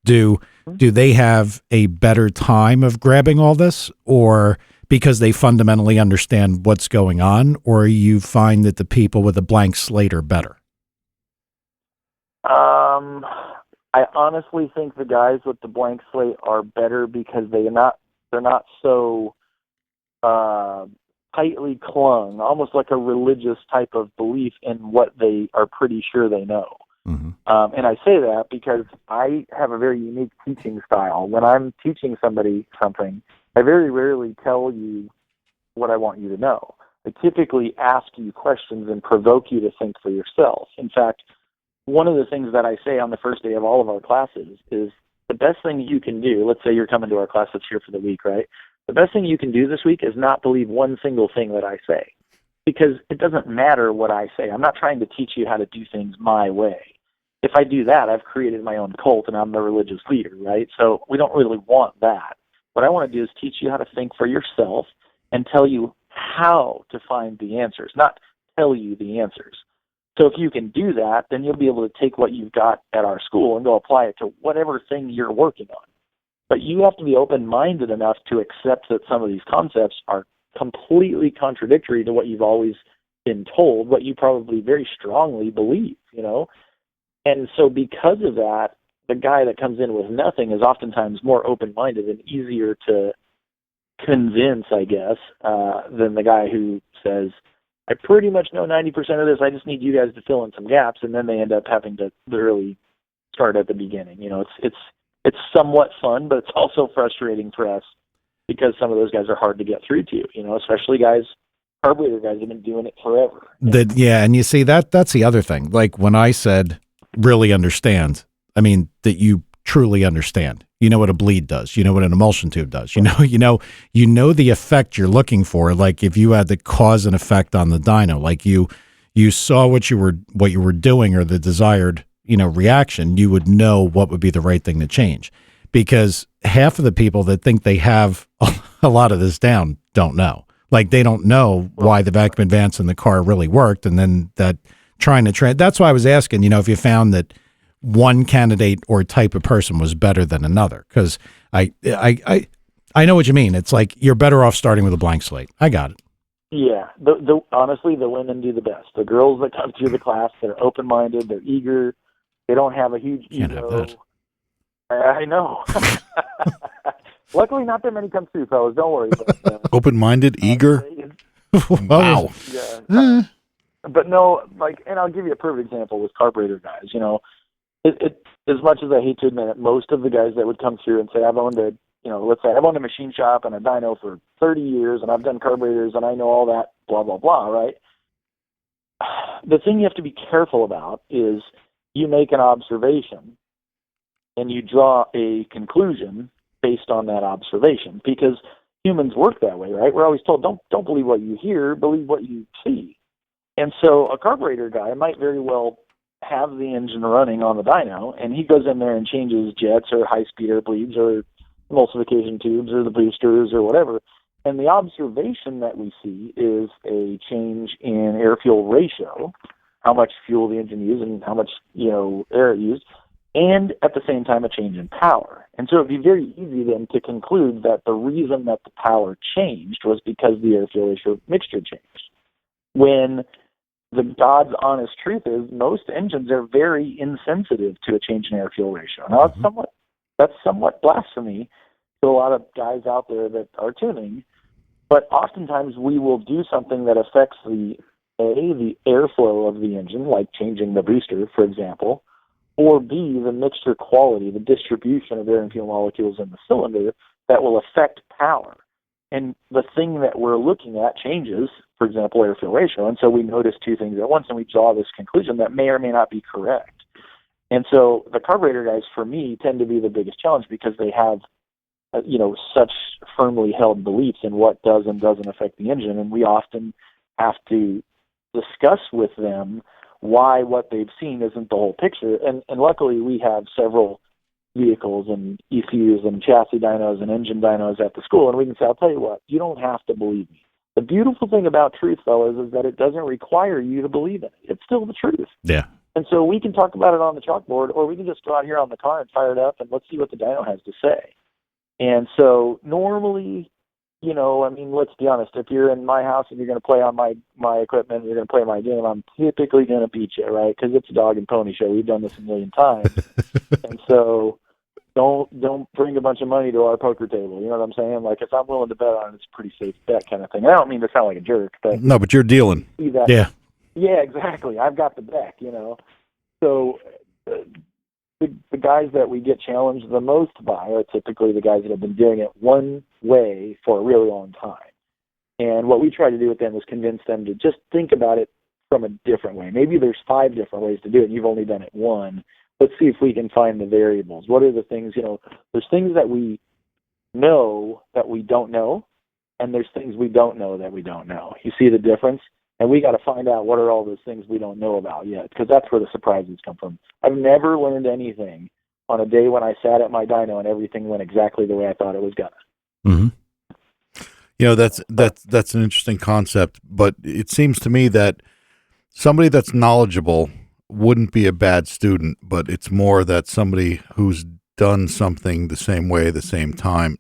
[SPEAKER 1] Do they have a better time of grabbing all this, or because they fundamentally understand what's going on, or you find that the people with a blank slate are better?
[SPEAKER 4] I honestly think the guys with the blank slate are better because they're not so tightly clung, almost like a religious type of belief in what they are pretty sure they know.
[SPEAKER 1] Mm-hmm.
[SPEAKER 4] And I say that because I have a very unique teaching style. When I'm teaching somebody something, I very rarely tell you what I want you to know. I typically ask you questions and provoke you to think for yourself. In fact, one of the things that I say on the first day of all of our classes is, the best thing you can do, let's say you're coming to our class that's here for the week, right? The best thing you can do this week is not believe one single thing that I say, because it doesn't matter what I say. I'm not trying to teach you how to do things my way. If I do that, I've created my own cult and I'm the religious leader, right? So we don't really want that. What I want to do is teach you how to think for yourself and tell you how to find the answers, not tell you the answers. So if you can do that, then you'll be able to take what you've got at our school and go apply it to whatever thing you're working on. But you have to be open-minded enough to accept that some of these concepts are completely contradictory to what you've always been told, what you probably very strongly believe, you know? And so because of that, the guy that comes in with nothing is oftentimes more open-minded and easier to convince, I guess, than the guy who says, I pretty much know 90% of this. I just need you guys to fill in some gaps, and then they end up having to literally start at the beginning. You know, it's somewhat fun, but it's also frustrating for us because some of those guys are hard to get through to. You know, especially carburetor guys have been doing it forever.
[SPEAKER 1] Yeah, and you see that's the other thing. Like when I said really understand, I mean that you truly understand. You know what a bleed does. You know what an emulsion tube does. You know the effect you're looking for. Like if you had the cause and effect on the dyno, like you saw what you were doing or the desired, reaction, you would know what would be the right thing to change. Because half of the people that think they have a lot of this down don't know. Like they don't know why the vacuum advance in the car really worked, and then that trying to train. That's why I was asking, if you found that one candidate or type of person was better than another, because I know what you mean. It's like you're better off starting with a blank slate. I got it.
[SPEAKER 4] Yeah, honestly, the women do the best. The girls that come through the class, they're open-minded, they're eager, they don't have a huge
[SPEAKER 1] Can't
[SPEAKER 4] ego.
[SPEAKER 1] have that.
[SPEAKER 4] I know. Luckily, not that many come through, fellas. Don't worry. But,
[SPEAKER 2] open-minded, eager. Wow.
[SPEAKER 4] Yeah. But no, and I'll give you a perfect example with carburetor guys. It as much as I hate to admit it, most of the guys that would come through and say, I've owned let's say I've owned a machine shop and a dyno for 30 years and I've done carburetors and I know all that, blah, blah, blah, right? The thing you have to be careful about is you make an observation and you draw a conclusion based on that observation, because humans work that way, right? We're always told, don't believe what you hear, believe what you see. And so a carburetor guy might very well have the engine running on the dyno, and he goes in there and changes jets or high-speed air bleeds or emulsification tubes or the boosters or whatever. And the observation that we see is a change in air-fuel ratio, how much fuel the engine used and how much, air it used, and at the same time a change in power. And so it'd be very easy then to conclude that the reason that the power changed was because the air-fuel ratio mixture changed. When the God's honest truth is most engines are very insensitive to a change in air-fuel ratio. Now, that's somewhat blasphemy to a lot of guys out there that are tuning, but oftentimes we will do something that affects the airflow of the engine, like changing the booster, for example, or B, the mixture quality, the distribution of air and fuel molecules in the cylinder that will affect power. And the thing that we're looking at changes, for example, air-fuel ratio, and so we notice two things at once, and we draw this conclusion that may or may not be correct. And so the carburetor guys, for me, tend to be the biggest challenge because they have, such firmly held beliefs in what does and doesn't affect the engine, and we often have to discuss with them why what they've seen isn't the whole picture. And luckily, we have several vehicles and ECUs and chassis dynos and engine dynos at the school, and we can say, I'll tell you what, you don't have to believe me. The beautiful thing about truth, fellas, is that it doesn't require you to believe in it. It's still the truth.
[SPEAKER 1] Yeah.
[SPEAKER 4] And so we can talk about it on the chalkboard, or we can just go out here on the car and fire it up, and let's see what the dyno has to say. And so normally, let's be honest, if you're in my house and you're going to play on my equipment, you're going to play my game, I'm typically going to beat you, right? Because it's a dog and pony show. We've done this a million times. And so don't bring a bunch of money to our poker table. You know what I'm saying? Like, if I'm willing to bet on it, it's a pretty safe bet kind of thing. I don't mean to sound like a jerk, but
[SPEAKER 2] No, but you're dealing.
[SPEAKER 4] see that. Yeah, exactly. I've got the deck, So the guys that we get challenged the most by are typically the guys that have been doing it one way for a really long time. And what we try to do with them is convince them to just think about it from a different way. Maybe there's 5 different ways to do it, and you've only done it one. Let's see if we can find the variables. What are the things, there's things that we know that we don't know, and there's things we don't know that we don't know. You see the difference? And we got to find out what are all those things we don't know about yet, because that's where the surprises come from. I've never learned anything on a day when I sat at my dyno and everything went exactly the way I thought it was gonna.
[SPEAKER 2] Mm-hmm. That's an interesting concept, but it seems to me that somebody that's knowledgeable wouldn't be a bad student, but it's more that somebody who's done something the same way, the same time,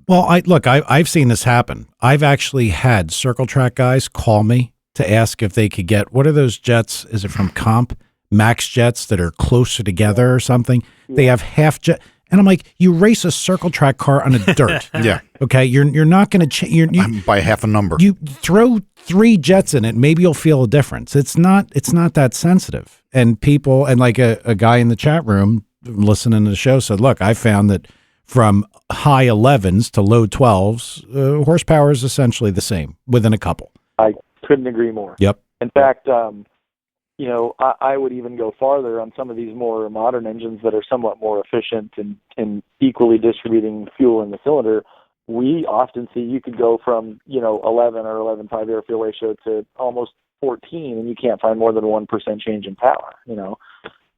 [SPEAKER 1] Well, I've seen this happen. I've actually had circle track guys call me to ask if they could get, what are those jets? Is it from Comp? Max jets that are closer together or something? Yeah. They have half jet. And I'm like, you race a circle track car on a dirt.
[SPEAKER 2] Yeah.
[SPEAKER 1] Okay. You're not going to
[SPEAKER 2] by half a number.
[SPEAKER 1] You throw 3 jets in it, maybe you'll feel a difference. It's not that sensitive. And people, and like a guy in the chat room listening to the show said, look, I found that from high 11s to low 12s, horsepower is essentially the same within a couple.
[SPEAKER 4] I couldn't agree more.
[SPEAKER 1] Yep.
[SPEAKER 4] In fact, I would even go farther on some of these more modern engines that are somewhat more efficient and equally distributing fuel in the cylinder. We often see you could go from, 11 or 11.5 air-fuel ratio to almost 14, and you can't find more than 1% change in power,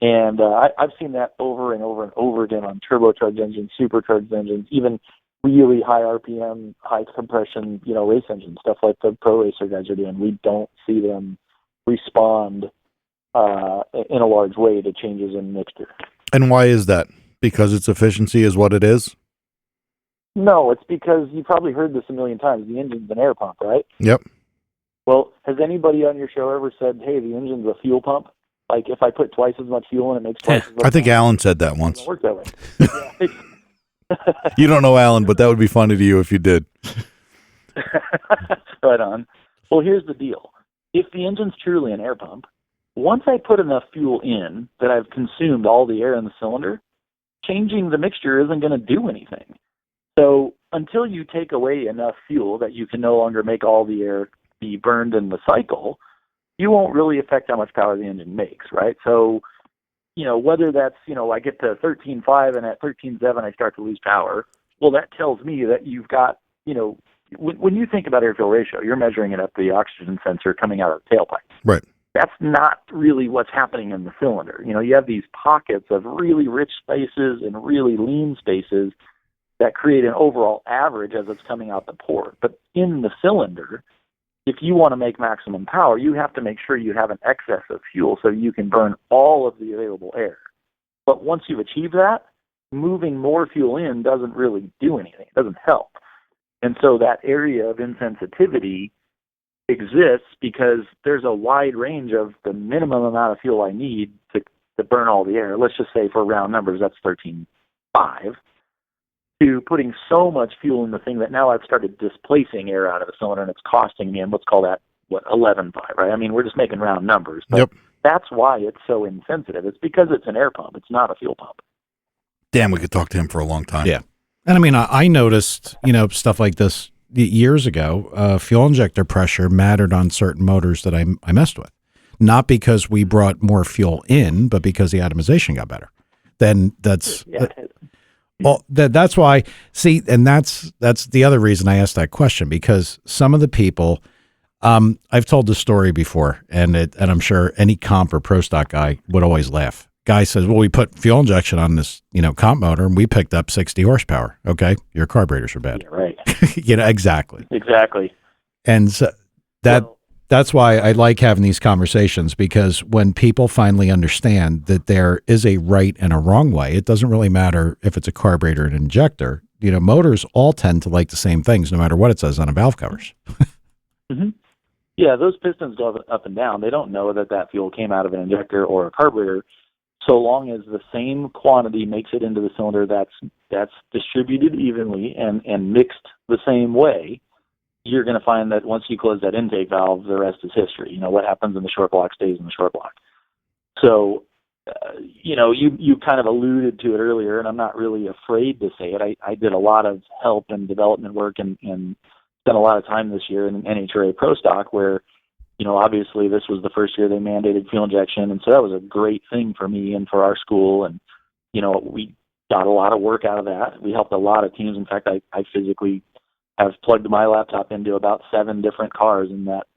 [SPEAKER 4] And I've seen that over and over and over again on turbocharged engines, supercharged engines, even really high RPM, high compression, race engines, stuff like the pro racer guys are doing. We don't see them respond in a large way to changes in mixture.
[SPEAKER 2] And why is that? Because its efficiency is what it is?
[SPEAKER 4] No, it's because you probably heard this a million times. The engine's an air pump, right?
[SPEAKER 2] Yep.
[SPEAKER 4] Well, has anybody on your show ever said, hey, the engine's a fuel pump? Like, if I put twice as much fuel in, it makes twice as much.
[SPEAKER 2] I think Alan said that once.
[SPEAKER 4] It doesn't work that way.
[SPEAKER 2] You don't know Alan, but that would be funny to you if you did.
[SPEAKER 4] Right on. Well, here's the deal. If the engine's truly an air pump, once I put enough fuel in that I've consumed all the air in the cylinder, changing the mixture isn't going to do anything. So until you take away enough fuel that you can no longer make all the air be burned in the cycle, you won't really affect how much power the engine makes, right? So, whether that's, I get to 13.5 and at 13.7 I start to lose power, Well, that tells me that you've got, when you think about air-fuel ratio, you're measuring it at the oxygen sensor coming out of the tailpipe.
[SPEAKER 2] Right.
[SPEAKER 4] That's not really what's happening in the cylinder. You have these pockets of really rich spaces and really lean spaces that create an overall average as it's coming out the port. But in the cylinder, if you want to make maximum power, you have to make sure you have an excess of fuel so you can burn all of the available air. But once you've achieved that, moving more fuel in doesn't really do anything. It doesn't help. And so that area of insensitivity exists because there's a wide range of the minimum amount of fuel I need to burn all the air. Let's just say for round numbers, that's 13.5, to putting so much fuel in the thing that now I've started displacing air out of the cylinder, and it's costing me, and let's call that, 11.5, right? I mean, we're just making round numbers. But
[SPEAKER 2] Yep.
[SPEAKER 4] That's why it's so insensitive. It's because it's an air pump. It's not a fuel pump.
[SPEAKER 2] Damn, we could talk to him for a long time.
[SPEAKER 1] Yeah. And I mean, I noticed, stuff like this years ago. Fuel injector pressure mattered on certain motors that I messed with. Not because we brought more fuel in, but because the atomization got better. Then that's that's why. See, and that's the other reason I asked that question, because some of the people, I've told this story before, and I'm sure any comp or pro stock guy would always laugh. Guy says, well, we put fuel injection on this, comp motor, and we picked up 60 horsepower. Okay. Your carburetors are bad.
[SPEAKER 4] Yeah, right.
[SPEAKER 1] Exactly.
[SPEAKER 4] Exactly.
[SPEAKER 1] And so that's why I like having these conversations, because when people finally understand that there is a right and a wrong way, it doesn't really matter if it's a carburetor or an injector. Motors all tend to like the same things, no matter what it says on a valve covers.
[SPEAKER 4] Mm-hmm. Yeah, those pistons go up and down. They don't know that fuel came out of an injector or a carburetor. So long as the same quantity makes it into the cylinder that's distributed evenly and mixed the same way, you're going to find that once you close that intake valve, the rest is history. What happens in the short block stays in the short block. So, you kind of alluded to it earlier, and I'm not really afraid to say it. I did a lot of help and development work and spent a lot of time this year in NHRA Pro Stock where, obviously this was the first year they mandated fuel injection. And so that was a great thing for me and for our school. And, we got a lot of work out of that. We helped a lot of teams. In fact, I physically have plugged my laptop into about 7 different cars in that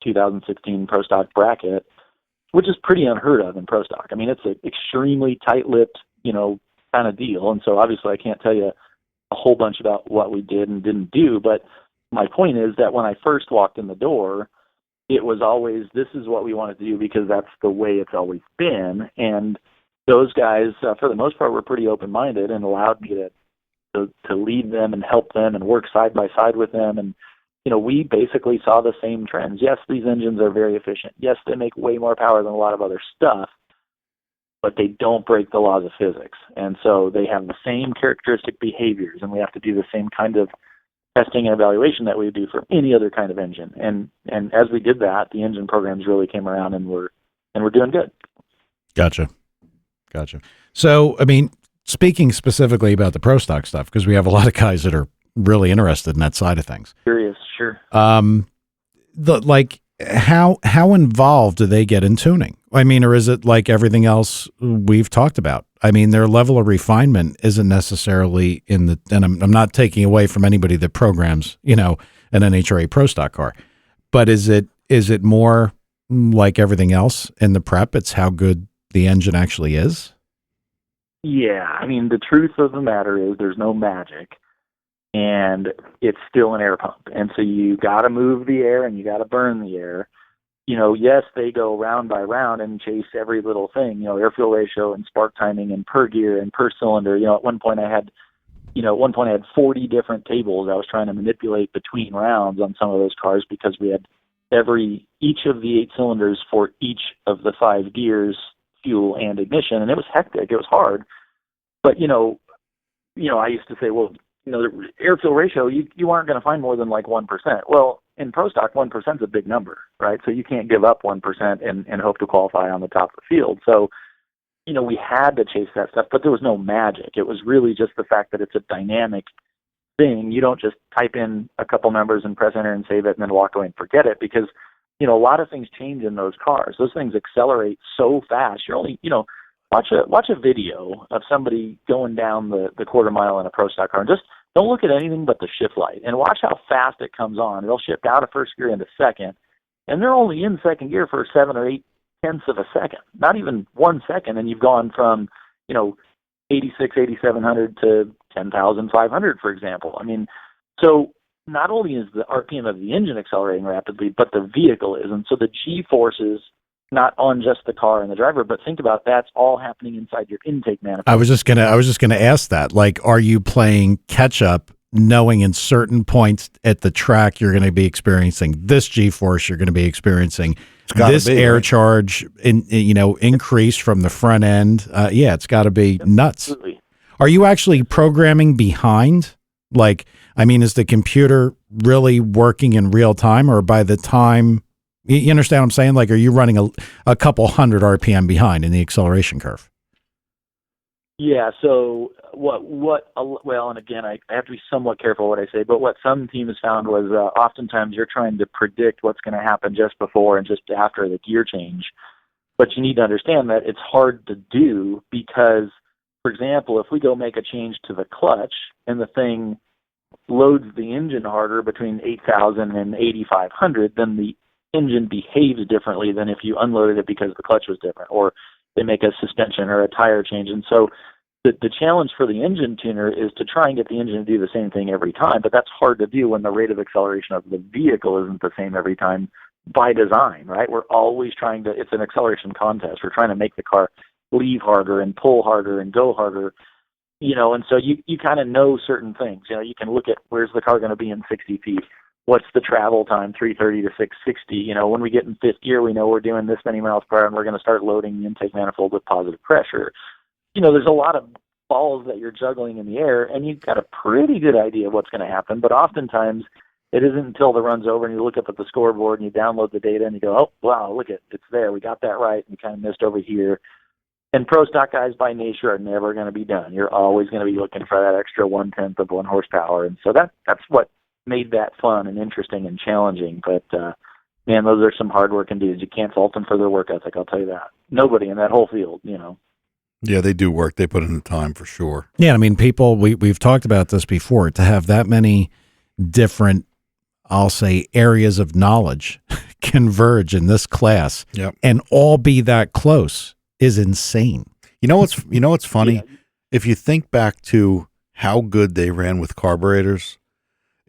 [SPEAKER 4] 2016 Pro Stock bracket, which is pretty unheard of in Pro Stock. I mean, it's an extremely tight-lipped, kind of deal. And so obviously I can't tell you a whole bunch about what we did and didn't do. But my point is that when I first walked in the door, it was always, this is what we want to do because that's the way it's always been. And those guys, for the most part, were pretty open-minded and allowed me to lead them and help them and work side by side with them. And, we basically saw the same trends. Yes, these engines are very efficient. Yes, they make way more power than a lot of other stuff, but they don't break the laws of physics. And so they have the same characteristic behaviors, and we have to do the same kind of testing and evaluation that we do for any other kind of engine. And as we did that, the engine programs really came around and we're doing good.
[SPEAKER 1] Gotcha. So, I mean, speaking specifically about the pro stock stuff, because we have a lot of guys that are really interested in that side of things.
[SPEAKER 4] Curious, sure.
[SPEAKER 1] How involved do they get in tuning? I mean, or is it like everything else we've talked about? I mean, their level of refinement isn't necessarily and I'm not taking away from anybody that programs, an NHRA Pro Stock car, but is it more like everything else in the prep? It's how good the engine actually is?
[SPEAKER 4] Yeah, I mean, the truth of the matter is there's no magic, and it's still an air pump. And so you got to move the air and you got to burn the air. Yes, they go round by round and chase every little thing, air-fuel ratio and spark timing and per gear and per cylinder. At one point I had 40 different tables I was trying to manipulate between rounds on some of those cars because we had each of the 8 cylinders for each of the 5 gears, fuel and ignition. And it was hectic. It was hard. But, I used to say, well, the air-fuel ratio, you aren't going to find more than like 1%. Well, in Pro Stock, 1% is a big number, right? So you can't give up 1% and hope to qualify on the top of the field. So, we had to chase that stuff, but there was no magic. It was really just the fact that it's a dynamic thing. You don't just type in a couple numbers and press enter and save it and then walk away and forget it because, a lot of things change in those cars. Those things accelerate so fast. You're only, watch a video of somebody going down the quarter mile in a Pro Stock car and just don't look at anything but the shift light and watch how fast it comes on. It'll shift out of first gear into second, and they're only in second gear for 7 or 8 tenths of a second, not even 1 second, and you've gone from, 8,700 to 10,500, for example. I mean, so not only is the RPM of the engine accelerating rapidly, but the vehicle is. And so the G-forces, not on just the car and the driver, but think about that's all happening inside your intake manifold.
[SPEAKER 1] I was just gonna ask that. Like, are you playing catch up, knowing in certain points at the track you're going to be experiencing this G-force, you're going to be experiencing this air charge, increase from the front end? Yeah, it's got to be nuts.
[SPEAKER 4] Absolutely.
[SPEAKER 1] Are you actually programming behind? Like, I mean, is the computer really working in real time, or by the time you understand what I'm saying? Like, are you running a couple hundred RPM behind in the acceleration curve?
[SPEAKER 4] Yeah. So well, and again, I have to be somewhat careful what I say, but what some teams found was oftentimes you're trying to predict what's going to happen just before and just after the gear change. But you need to understand that it's hard to do because, for example, if we go make a change to the clutch and the thing loads the engine harder between 8,000 and 8,500, then the engine behaves differently than if you unloaded it because the clutch was different, or they make a suspension or a tire change. And so the challenge for the engine tuner is to try and get the engine to do the same thing every time, but that's hard to do when the rate of acceleration of the vehicle isn't the same every time by design, right? We're always trying to, it's an acceleration contest. We're trying to make the car leave harder and pull harder and go harder, and so you kind of know certain things. You can look at where's the car going to be in 60 feet. What's the travel time, 330 to 660? When we get in fifth gear, we know we're doing this many miles per hour, and we're going to start loading the intake manifold with positive pressure. There's a lot of balls that you're juggling in the air, and you've got a pretty good idea of what's going to happen. But oftentimes, it isn't until the run's over and you look up at the scoreboard and you download the data and you go, oh, wow, look, it's there. We got that right. We kind of missed over here. And pro stock guys by nature are never going to be done. You're always going to be looking for that extra 1/10 of 1 horsepower. And so that's what made that fun and interesting and challenging. But, man, those are some hard-working dudes. You can't fault them for their work ethic, I'll tell you that. Nobody in that whole field,
[SPEAKER 2] Yeah, they do work. They put in the time for sure.
[SPEAKER 1] Yeah, I mean, people, we've talked about this before, to have that many different, I'll say, areas of knowledge converge in this class and all be that close is insane. You know what's funny? Yeah.
[SPEAKER 2] If you think back to how good they ran with carburetors,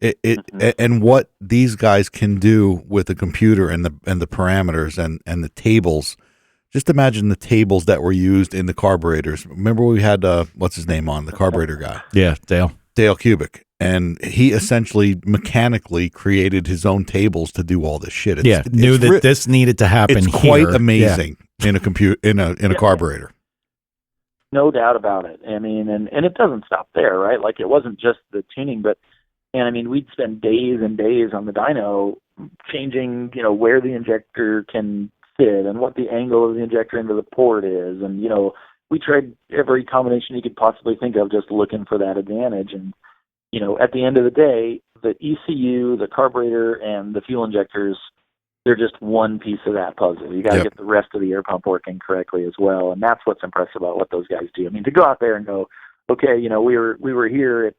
[SPEAKER 2] and what these guys can do with the computer and the parameters and the tables. Just imagine the tables that were used in the carburetors. Remember we had what's his name on, the carburetor guy?
[SPEAKER 1] Yeah, Dale
[SPEAKER 2] Kubik. And he essentially mechanically created his own tables to do all this shit.
[SPEAKER 1] Knew that this needed to happen.
[SPEAKER 2] It's quite amazing in a carburetor.
[SPEAKER 4] No doubt about it. I mean, and it doesn't stop there, right? Like, it wasn't just the tuning, we'd spend days and days on the dyno changing, where the injector can fit and what the angle of the injector into the port is. And, we tried every combination you could possibly think of just looking for that advantage. And, at the end of the day, the ECU, the carburetor, and the fuel injectors, they're just one piece of that puzzle. You got to get the rest of the air pump working correctly as well. And that's what's impressive about what those guys do. I mean, to go out there and go, okay, we were here at,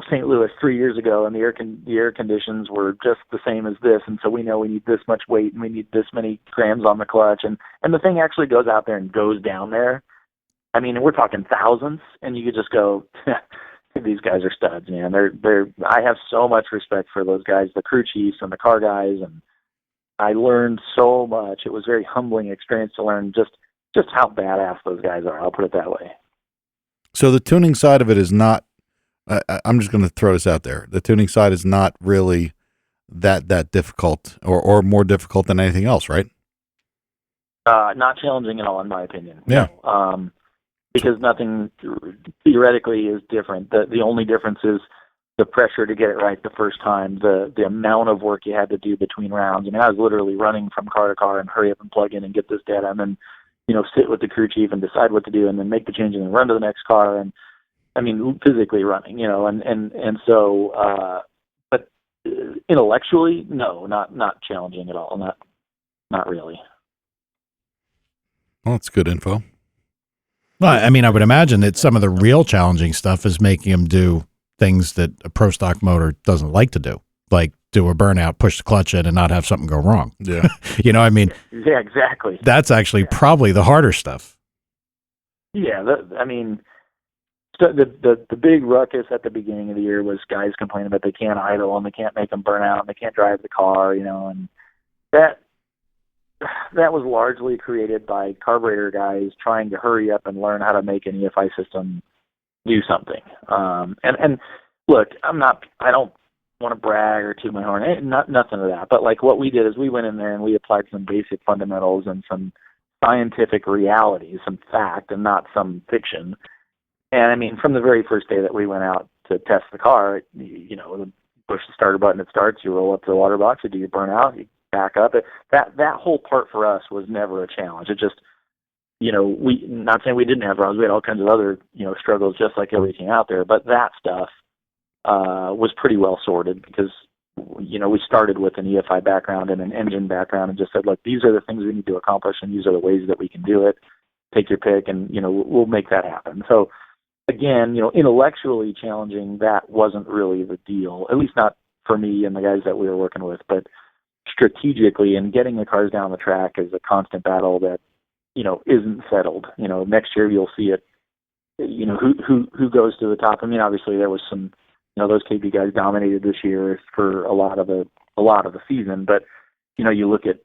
[SPEAKER 4] St. Louis 3 years ago, and the air conditions were just the same as this, and so we know we need this much weight and we need this many grams on the clutch, and the thing actually goes out there and goes down there. I mean, we're talking thousands, and you could just go, these guys are studs, man. I have so much respect for those guys, the crew chiefs and the car guys, and I learned so much. It was a very humbling experience to learn just how badass those guys are. I'll put it that way.
[SPEAKER 2] So the tuning side of it is not. I'm just going to throw this out there. The tuning side is not really that difficult or more difficult than anything else, right?
[SPEAKER 4] Not challenging at all, in my opinion.
[SPEAKER 2] Yeah.
[SPEAKER 4] No. Because nothing theoretically is different. The only difference is the pressure to get it right the first time, the amount of work you had to do between rounds. I mean, I was literally running from car to car and hurry up and plug in and get this data, and then, sit with the crew chief and decide what to do, and then make the change and then run to the next car. And I mean, physically running, and so, but intellectually, no, not challenging at all. Not really.
[SPEAKER 2] Well, that's good info.
[SPEAKER 1] Well, I mean, I would imagine that some of the real challenging stuff is making them do things that a pro stock motor doesn't like to do, like do a burnout, push the clutch in, and not have something go wrong.
[SPEAKER 2] Yeah.
[SPEAKER 1] You know, I mean,
[SPEAKER 4] Yeah, exactly.
[SPEAKER 1] that's actually probably the harder stuff.
[SPEAKER 4] Yeah, I mean, so the big ruckus at the beginning of the year was guys complaining that they can't idle and they can't make them burn out and they can't drive the car, you know, and that was largely created by carburetor guys trying to hurry up and learn how to make an EFI system do something. And look, I don't want to brag or toot my horn, nothing of that. But like what we did is we went in there and we applied some basic fundamentals and some scientific reality, some fact and not some fiction. And I mean, from the very first day that we went out to test the car, you know, push the starter button, it starts, you roll up to the water box, you do your burnout, you back up. That whole part for us was never a challenge. It just, you know, not saying we didn't have problems, we had all kinds of other, you know, struggles just like everything out there, but that stuff was pretty well sorted because, you know, we started with an EFI background and an engine background and just said, look, these are the things we need to accomplish and these are the ways that we can do it. Take your pick and, you know, we'll make that happen. So again, you know, intellectually challenging, that wasn't really the deal, at least not for me and the guys that we were working with, but strategically and getting the cars down the track is a constant battle that, you know, isn't settled. You know, next year you'll see it, you know, who goes to the top. I mean, obviously there was some, you know, those KB guys dominated this year for a lot of the season, but, you know, you look at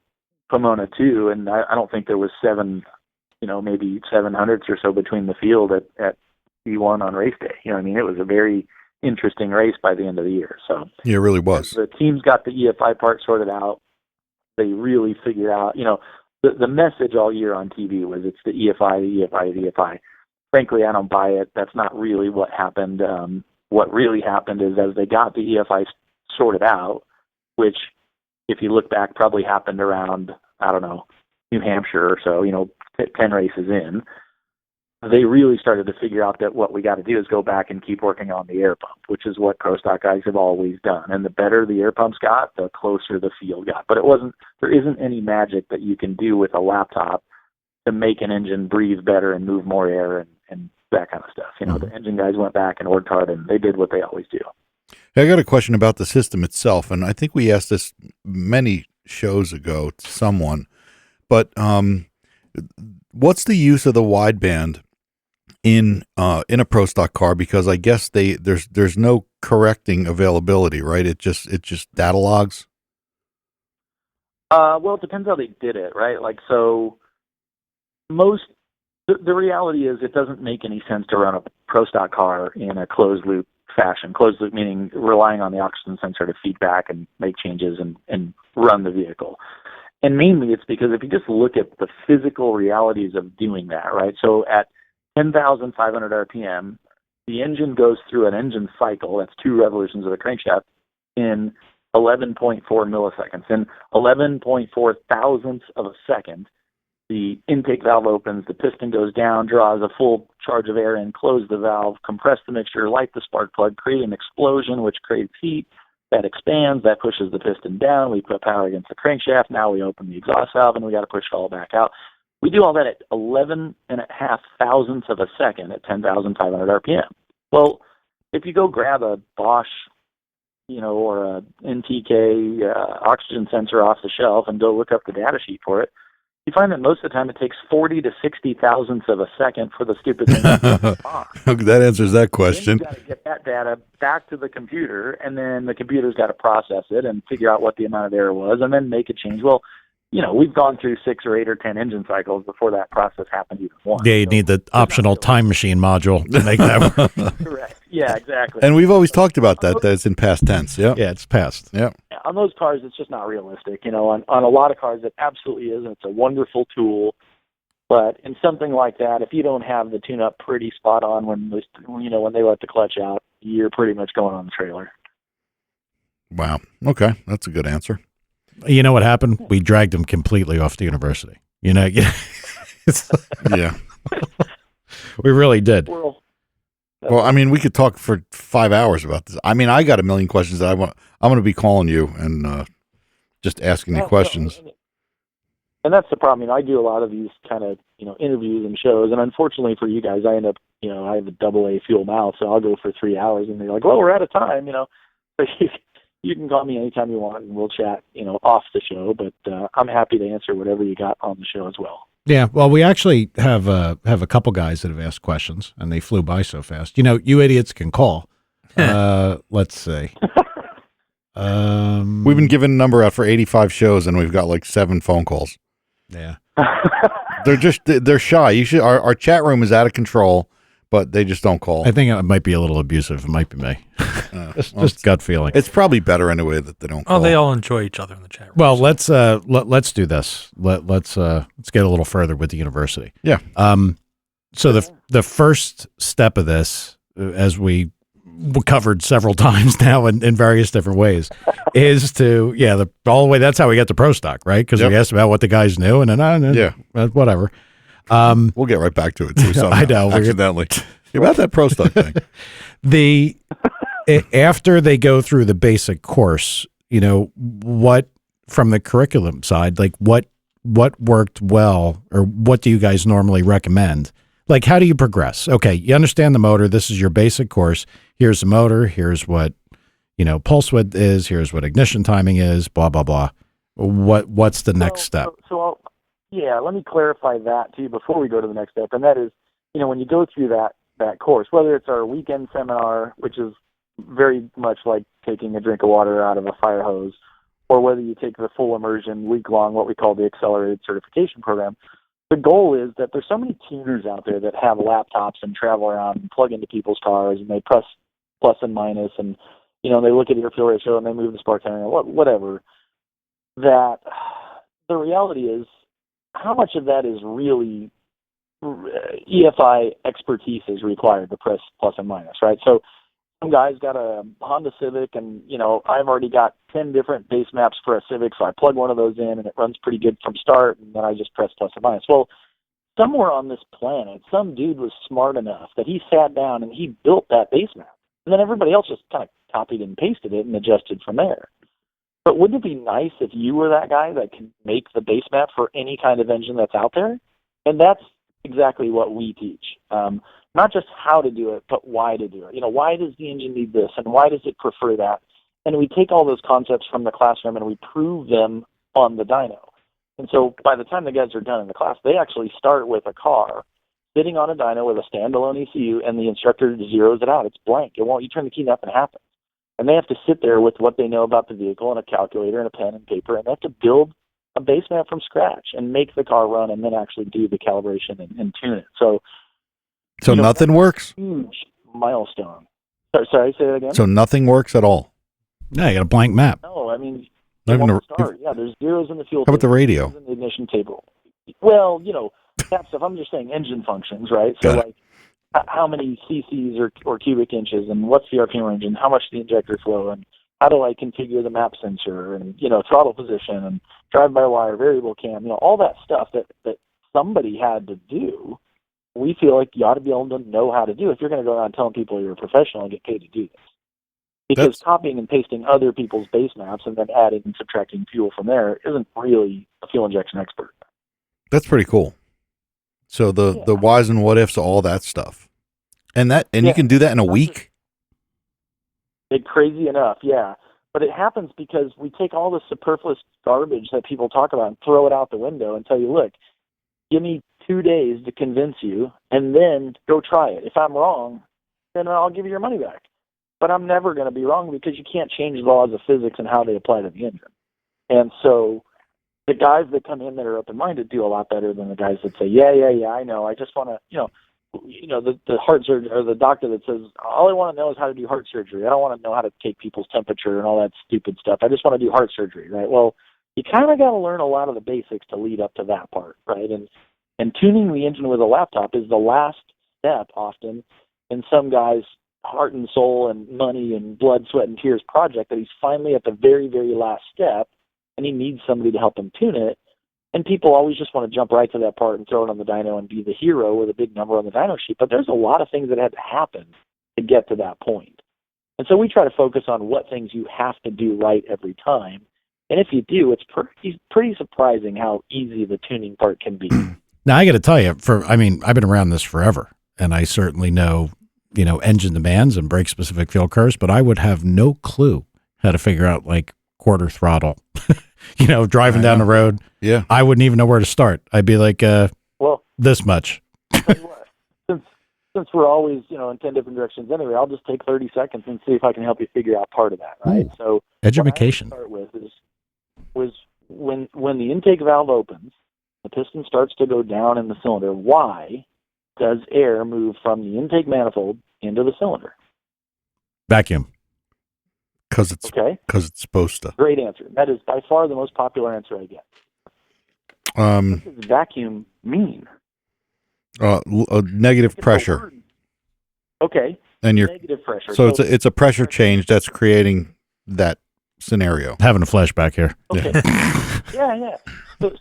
[SPEAKER 4] Pomona too, and I don't think there was maybe 700ths or so between the field at E1 on race day. You know, I mean, it was a very interesting race by the end of the year. So
[SPEAKER 2] yeah, it really was.
[SPEAKER 4] The teams got the EFI part sorted out. They really figured out, you know, the message all year on TV was it's the EFI, the EFI, the EFI. Frankly, I don't buy it. That's not really what happened. What really happened is as they got the EFI sorted out, which if you look back probably happened around, I don't know, New Hampshire or so, you know, 10 races in, they really started to figure out that what we got to do is go back and keep working on the air pump, which is what pro stock guys have always done. And the better the air pumps got, the closer the field got. But there isn't any magic that you can do with a laptop to make an engine breathe better and move more air and that kind of stuff. You know, the engine guys went back and worked hard and they did what they always do.
[SPEAKER 2] Hey, I got a question about the system itself, and I think we asked this many shows ago to someone, but what's the use of the wideband in a pro stock car? Because I guess there's no correcting availability, right? It just data logs.
[SPEAKER 4] Well, it depends how they did it, right? Like, so the reality is it doesn't make any sense to run a pro stock car in a closed loop fashion. Closed loop meaning relying on the oxygen sensor to feed back and make changes and run the vehicle. And mainly it's because if you just look at the physical realities of doing that, right? So at 10,500 RPM, the engine goes through an engine cycle, that's 2 revolutions of the crankshaft, in 11.4 milliseconds. In 11.4 thousandths of a second, the intake valve opens, the piston goes down, draws a full charge of air in, close the valve, compress the mixture, light the spark plug, create an explosion, which creates heat. That expands, that pushes the piston down. We put power against the crankshaft. Now we open the exhaust valve, and we got to push it all back out. We do all that at 11.5 thousandths of a second at 10,500 RPM. Well, if you go grab a Bosch, you know, or a NTK oxygen sensor off the shelf and go look up the data sheet for it, you find that most of the time it takes 40 to 60 thousandths of a second for the stupid thing to respond.
[SPEAKER 2] That answers that question.
[SPEAKER 4] Then you've got to get that data back to the computer, and then the computer's got to process it and figure out what the amount of error was, and then make a change. Well, you know, we've gone through 6 or 8 or 10 engine cycles before that process happened even once.
[SPEAKER 1] Yeah, you need the optional time machine module to make that work.
[SPEAKER 4] Correct. Yeah, exactly.
[SPEAKER 2] And we've always talked about that it's in past tense. Yeah.
[SPEAKER 1] Yeah, it's past.
[SPEAKER 2] Yeah.
[SPEAKER 4] On those cars, it's just not realistic. You know, on a lot of cars, it absolutely is, and it's a wonderful tool. But in something like that, if you don't have the tune-up pretty spot on when they let the clutch out, you're pretty much going on the trailer.
[SPEAKER 2] Wow. Okay, that's a good answer.
[SPEAKER 1] You know what happened? We dragged him completely off the university. You know, yeah. We really did.
[SPEAKER 2] Well, I mean, we could talk for 5 hours about this. I mean, I got a million questions that I'm going to be calling you and just asking you questions.
[SPEAKER 4] And that's the problem. I do a lot of these kind of, interviews and shows, and unfortunately for you guys, I end up, I have a AA fuel mouth, so I'll go for 3 hours, and they're like, well, we're out of time, But you can call me anytime you want, and we'll chat, off the show. But I'm happy to answer whatever you got on the show as well.
[SPEAKER 1] Yeah, well, we actually have a couple guys that have asked questions, and they flew by so fast. You idiots can call. Let's see.
[SPEAKER 2] We've been giving a number out for 85 shows, and we've got like 7 phone calls.
[SPEAKER 1] Yeah.
[SPEAKER 2] They're shy. Our chat room is out of control, but they just don't call.
[SPEAKER 1] I think it might be a little abusive. It might be me. Just gut feeling.
[SPEAKER 2] It's probably better anyway that they don't call.
[SPEAKER 3] Oh, they all enjoy each other in the chat room.
[SPEAKER 1] Well, let's do this. Let's get a little further with the university.
[SPEAKER 2] Yeah.
[SPEAKER 1] So the first step of this, as we covered several times now in various different ways, is to all the way. That's how we got to Pro Stock, right? Because we asked about what the guys knew, and then whatever.
[SPEAKER 2] We'll get right back to it too. Somehow,
[SPEAKER 1] I know,
[SPEAKER 2] accidentally about that Pro Stock thing.
[SPEAKER 1] After they go through the basic course, what from the curriculum side, like what worked well, or what do you guys normally recommend? Like, how do you progress? Okay, you understand the motor. This is your basic course. Here's the motor. Here's what, pulse width is. Here's what ignition timing is, blah, blah, blah. What's the next step?
[SPEAKER 4] Let me clarify that too before we go to the next step. And that is, when you go through that course, whether it's our weekend seminar, which is very much like taking a drink of water out of a fire hose, or whether you take the full immersion week-long, what we call the accelerated certification program, the goal is that there's so many tuners out there that have laptops and travel around and plug into people's cars, and they press plus and minus, and they look at your fuel ratio and they move the spark timing, whatever. That the reality is, how much of that is really EFI expertise is required to press plus and minus, right? So some guy's got a Honda Civic, and I've already got 10 different base maps for a Civic, so I plug one of those in and it runs pretty good from start, and then I just press plus and minus. Well, somewhere on this planet, some dude was smart enough that he sat down and he built that base map, and then everybody else just kind of copied and pasted it and adjusted from there. But wouldn't it be nice if you were that guy that could make the base map for any kind of engine that's out there? And that's exactly what we teach. Not just how to do it, but why to do it. Why does the engine need this, and why does it prefer that? And we take all those concepts from the classroom and we prove them on the dyno. And so by the time the guys are done in the class, they actually start with a car sitting on a dyno with a standalone ECU, and the instructor zeroes it out. It's blank. You turn the key, nothing happens. And they have to sit there with what they know about the vehicle and a calculator and a pen and paper, and they have to build a base map from scratch and make the car run, and then actually do the calibration and tune it. So
[SPEAKER 2] nothing works?
[SPEAKER 4] Huge milestone. Sorry, say that again?
[SPEAKER 2] So nothing works at all?
[SPEAKER 1] No, you got a blank map.
[SPEAKER 4] No, I mean,
[SPEAKER 2] Not even
[SPEAKER 4] start. Yeah, there's zeros in the fuel
[SPEAKER 2] How about the
[SPEAKER 4] table,
[SPEAKER 2] radio?
[SPEAKER 4] zeros in the ignition table. Well, that stuff. I'm just saying engine functions, right? So,
[SPEAKER 2] Got it.
[SPEAKER 4] How many cc's or cubic inches, and what's the RPM range, and how much the injector flow, and how do I configure the map sensor, and throttle position, and drive-by-wire, variable cam, all that stuff that somebody had to do. We feel like you ought to be able to know how to do if you're going to go around telling people you're a professional and get paid to do this. Because copying and pasting other people's base maps and then adding and subtracting fuel from there isn't really a fuel injection expert.
[SPEAKER 2] That's pretty cool. So the whys and what ifs, all that stuff, and you can do that in a week.
[SPEAKER 4] Crazy enough, yeah. But it happens because we take all the superfluous garbage that people talk about and throw it out the window and tell you, look, give me 2 days to convince you, and then go try it. If I'm wrong, then I'll give you your money back. But I'm never going to be wrong, because you can't change the laws of physics and how they apply to the engine. And so the guys that come in that are open-minded do a lot better than the guys that say, yeah, I know. I just want to, the heart surgeon or the doctor that says, all I want to know is how to do heart surgery. I don't want to know how to take people's temperature and all that stupid stuff. I just want to do heart surgery, right? Well, you kind of got to learn a lot of the basics to lead up to that part, right? And tuning the engine with a laptop is the last step often in some guy's heart and soul and money and blood, sweat, and tears project, that he's finally at the very, very last step, and he needs somebody to help him tune it. And people always just want to jump right to that part and throw it on the dyno and be the hero with a big number on the dyno sheet. But there's a lot of things that had to happen to get to that point. And so we try to focus on what things you have to do right every time, And if you do, it's pretty surprising how easy the tuning part can be.
[SPEAKER 1] Now I got to tell you, I've been around this forever, and I certainly know, engine demands and brake specific fuel curves, but I would have no clue how to figure out like quarter throttle, driving down the road.
[SPEAKER 2] Yeah.
[SPEAKER 1] I wouldn't even know where to start. I'd be like,
[SPEAKER 4] well,
[SPEAKER 1] this much.
[SPEAKER 4] tell you what, since we're always, in 10 different directions anyway, I'll just take 30 seconds and see if I can help you figure out part of that, right?
[SPEAKER 1] Ooh,
[SPEAKER 4] So
[SPEAKER 1] education.
[SPEAKER 4] what I would start with was when the intake valve opens, the piston starts to go down in the cylinder. Why does air move from the intake manifold into the cylinder?
[SPEAKER 1] Vacuum.
[SPEAKER 2] Because it's supposed to.
[SPEAKER 4] Great answer. That is by far the most popular answer I get. What does vacuum mean?
[SPEAKER 2] Negative pressure.
[SPEAKER 4] Okay.
[SPEAKER 2] And
[SPEAKER 4] negative pressure.
[SPEAKER 2] So it's a pressure change that's creating that scenario.
[SPEAKER 1] Having a flashback here.
[SPEAKER 4] Okay. Yeah.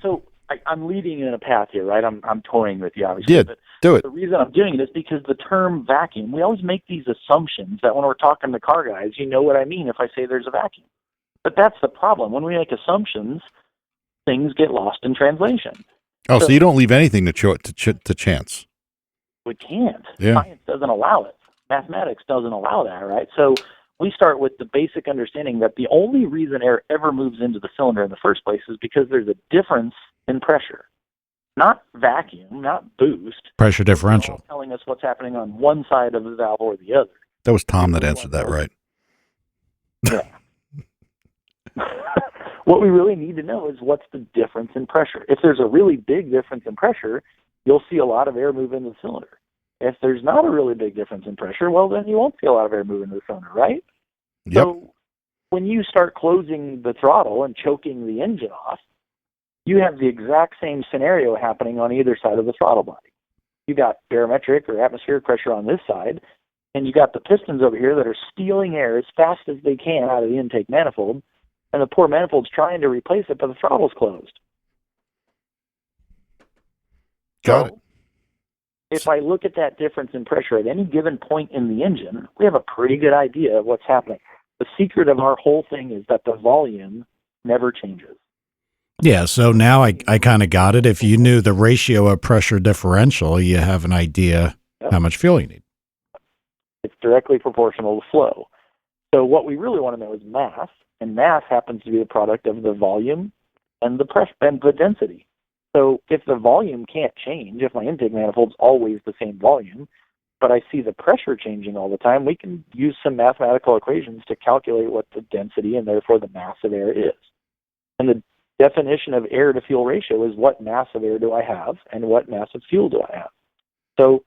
[SPEAKER 4] So I'm leading in a path here, right? I'm toying with you, obviously.
[SPEAKER 2] Yeah,
[SPEAKER 4] but
[SPEAKER 2] do it.
[SPEAKER 4] The reason I'm doing it is because the term vacuum, we always make these assumptions that when we're talking to car guys, you know what I mean if I say there's a vacuum. But that's the problem. When we make assumptions, things get lost in translation.
[SPEAKER 2] Oh, so you don't leave anything to chance.
[SPEAKER 4] We can't.
[SPEAKER 2] Yeah.
[SPEAKER 4] Science doesn't allow it. Mathematics doesn't allow that, right? So we start with the basic understanding that the only reason air ever moves into the cylinder in the first place is because there's a difference in pressure. Not vacuum, not boost.
[SPEAKER 1] Pressure differential.
[SPEAKER 4] Telling us what's happening on one side of the valve or the other.
[SPEAKER 2] That was Tom that answered that, right?
[SPEAKER 4] Yeah. What we really need to know is what's the difference in pressure. If there's a really big difference in pressure, you'll see a lot of air move into the cylinder. If there's not a really big difference in pressure, well, then you won't see a lot of air move into the cylinder, right?
[SPEAKER 2] Yep.
[SPEAKER 4] So when you start closing the throttle and choking the engine off, you have the exact same scenario happening on either side of the throttle body. You got barometric or atmospheric pressure on this side, and you got the pistons over here that are stealing air as fast as they can out of the intake manifold, and the poor manifold's trying to replace it, but the throttle's closed.
[SPEAKER 2] Got it.
[SPEAKER 4] If I look at that difference in pressure at any given point in the engine, we have a pretty good idea of what's happening. The secret of our whole thing is that the volume never changes.
[SPEAKER 1] Yeah, so now I kind of got it. If you knew the ratio of pressure differential, you have an idea how much fuel you need.
[SPEAKER 4] It's directly proportional to flow. So what we really want to know is mass, and mass happens to be the product of the volume and the pressure and the density. So if the volume can't change, if my intake manifold's always the same volume, but I see the pressure changing all the time, we can use some mathematical equations to calculate what the density and therefore the mass of air is. And the definition of air to fuel ratio is what mass of air do I have and what mass of fuel do I have. So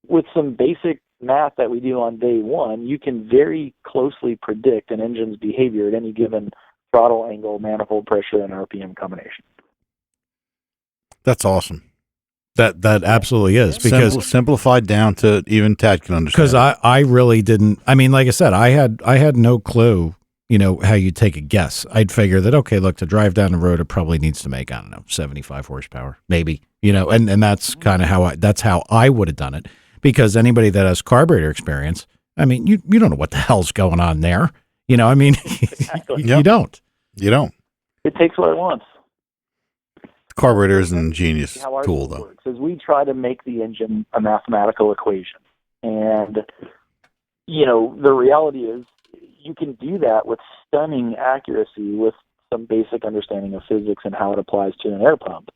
[SPEAKER 4] with some basic math that we do on day one, you can very closely predict an engine's behavior at any given throttle angle, manifold pressure, and RPM combination.
[SPEAKER 2] That's awesome.
[SPEAKER 1] That absolutely is, because
[SPEAKER 2] simplified down to even Tad can understand.
[SPEAKER 1] Because I really didn't. I mean, like I said, I had no clue. How you take a guess. I'd figure that, okay, look, to drive down the road, it probably needs to make, 75 horsepower, maybe, and that's kind of how I would have done it, because anybody that has carburetor experience, I mean, you don't know what the hell's going on there.
[SPEAKER 4] Exactly.
[SPEAKER 2] Yep.
[SPEAKER 1] You don't.
[SPEAKER 4] It takes what it wants.
[SPEAKER 2] Carburetor is an ingenious
[SPEAKER 4] how our
[SPEAKER 2] tool,
[SPEAKER 4] system
[SPEAKER 2] though.
[SPEAKER 4] works is we try to make the engine a mathematical equation. And, the reality is, you can do that with stunning accuracy with some basic understanding of physics and how it applies to an air pump.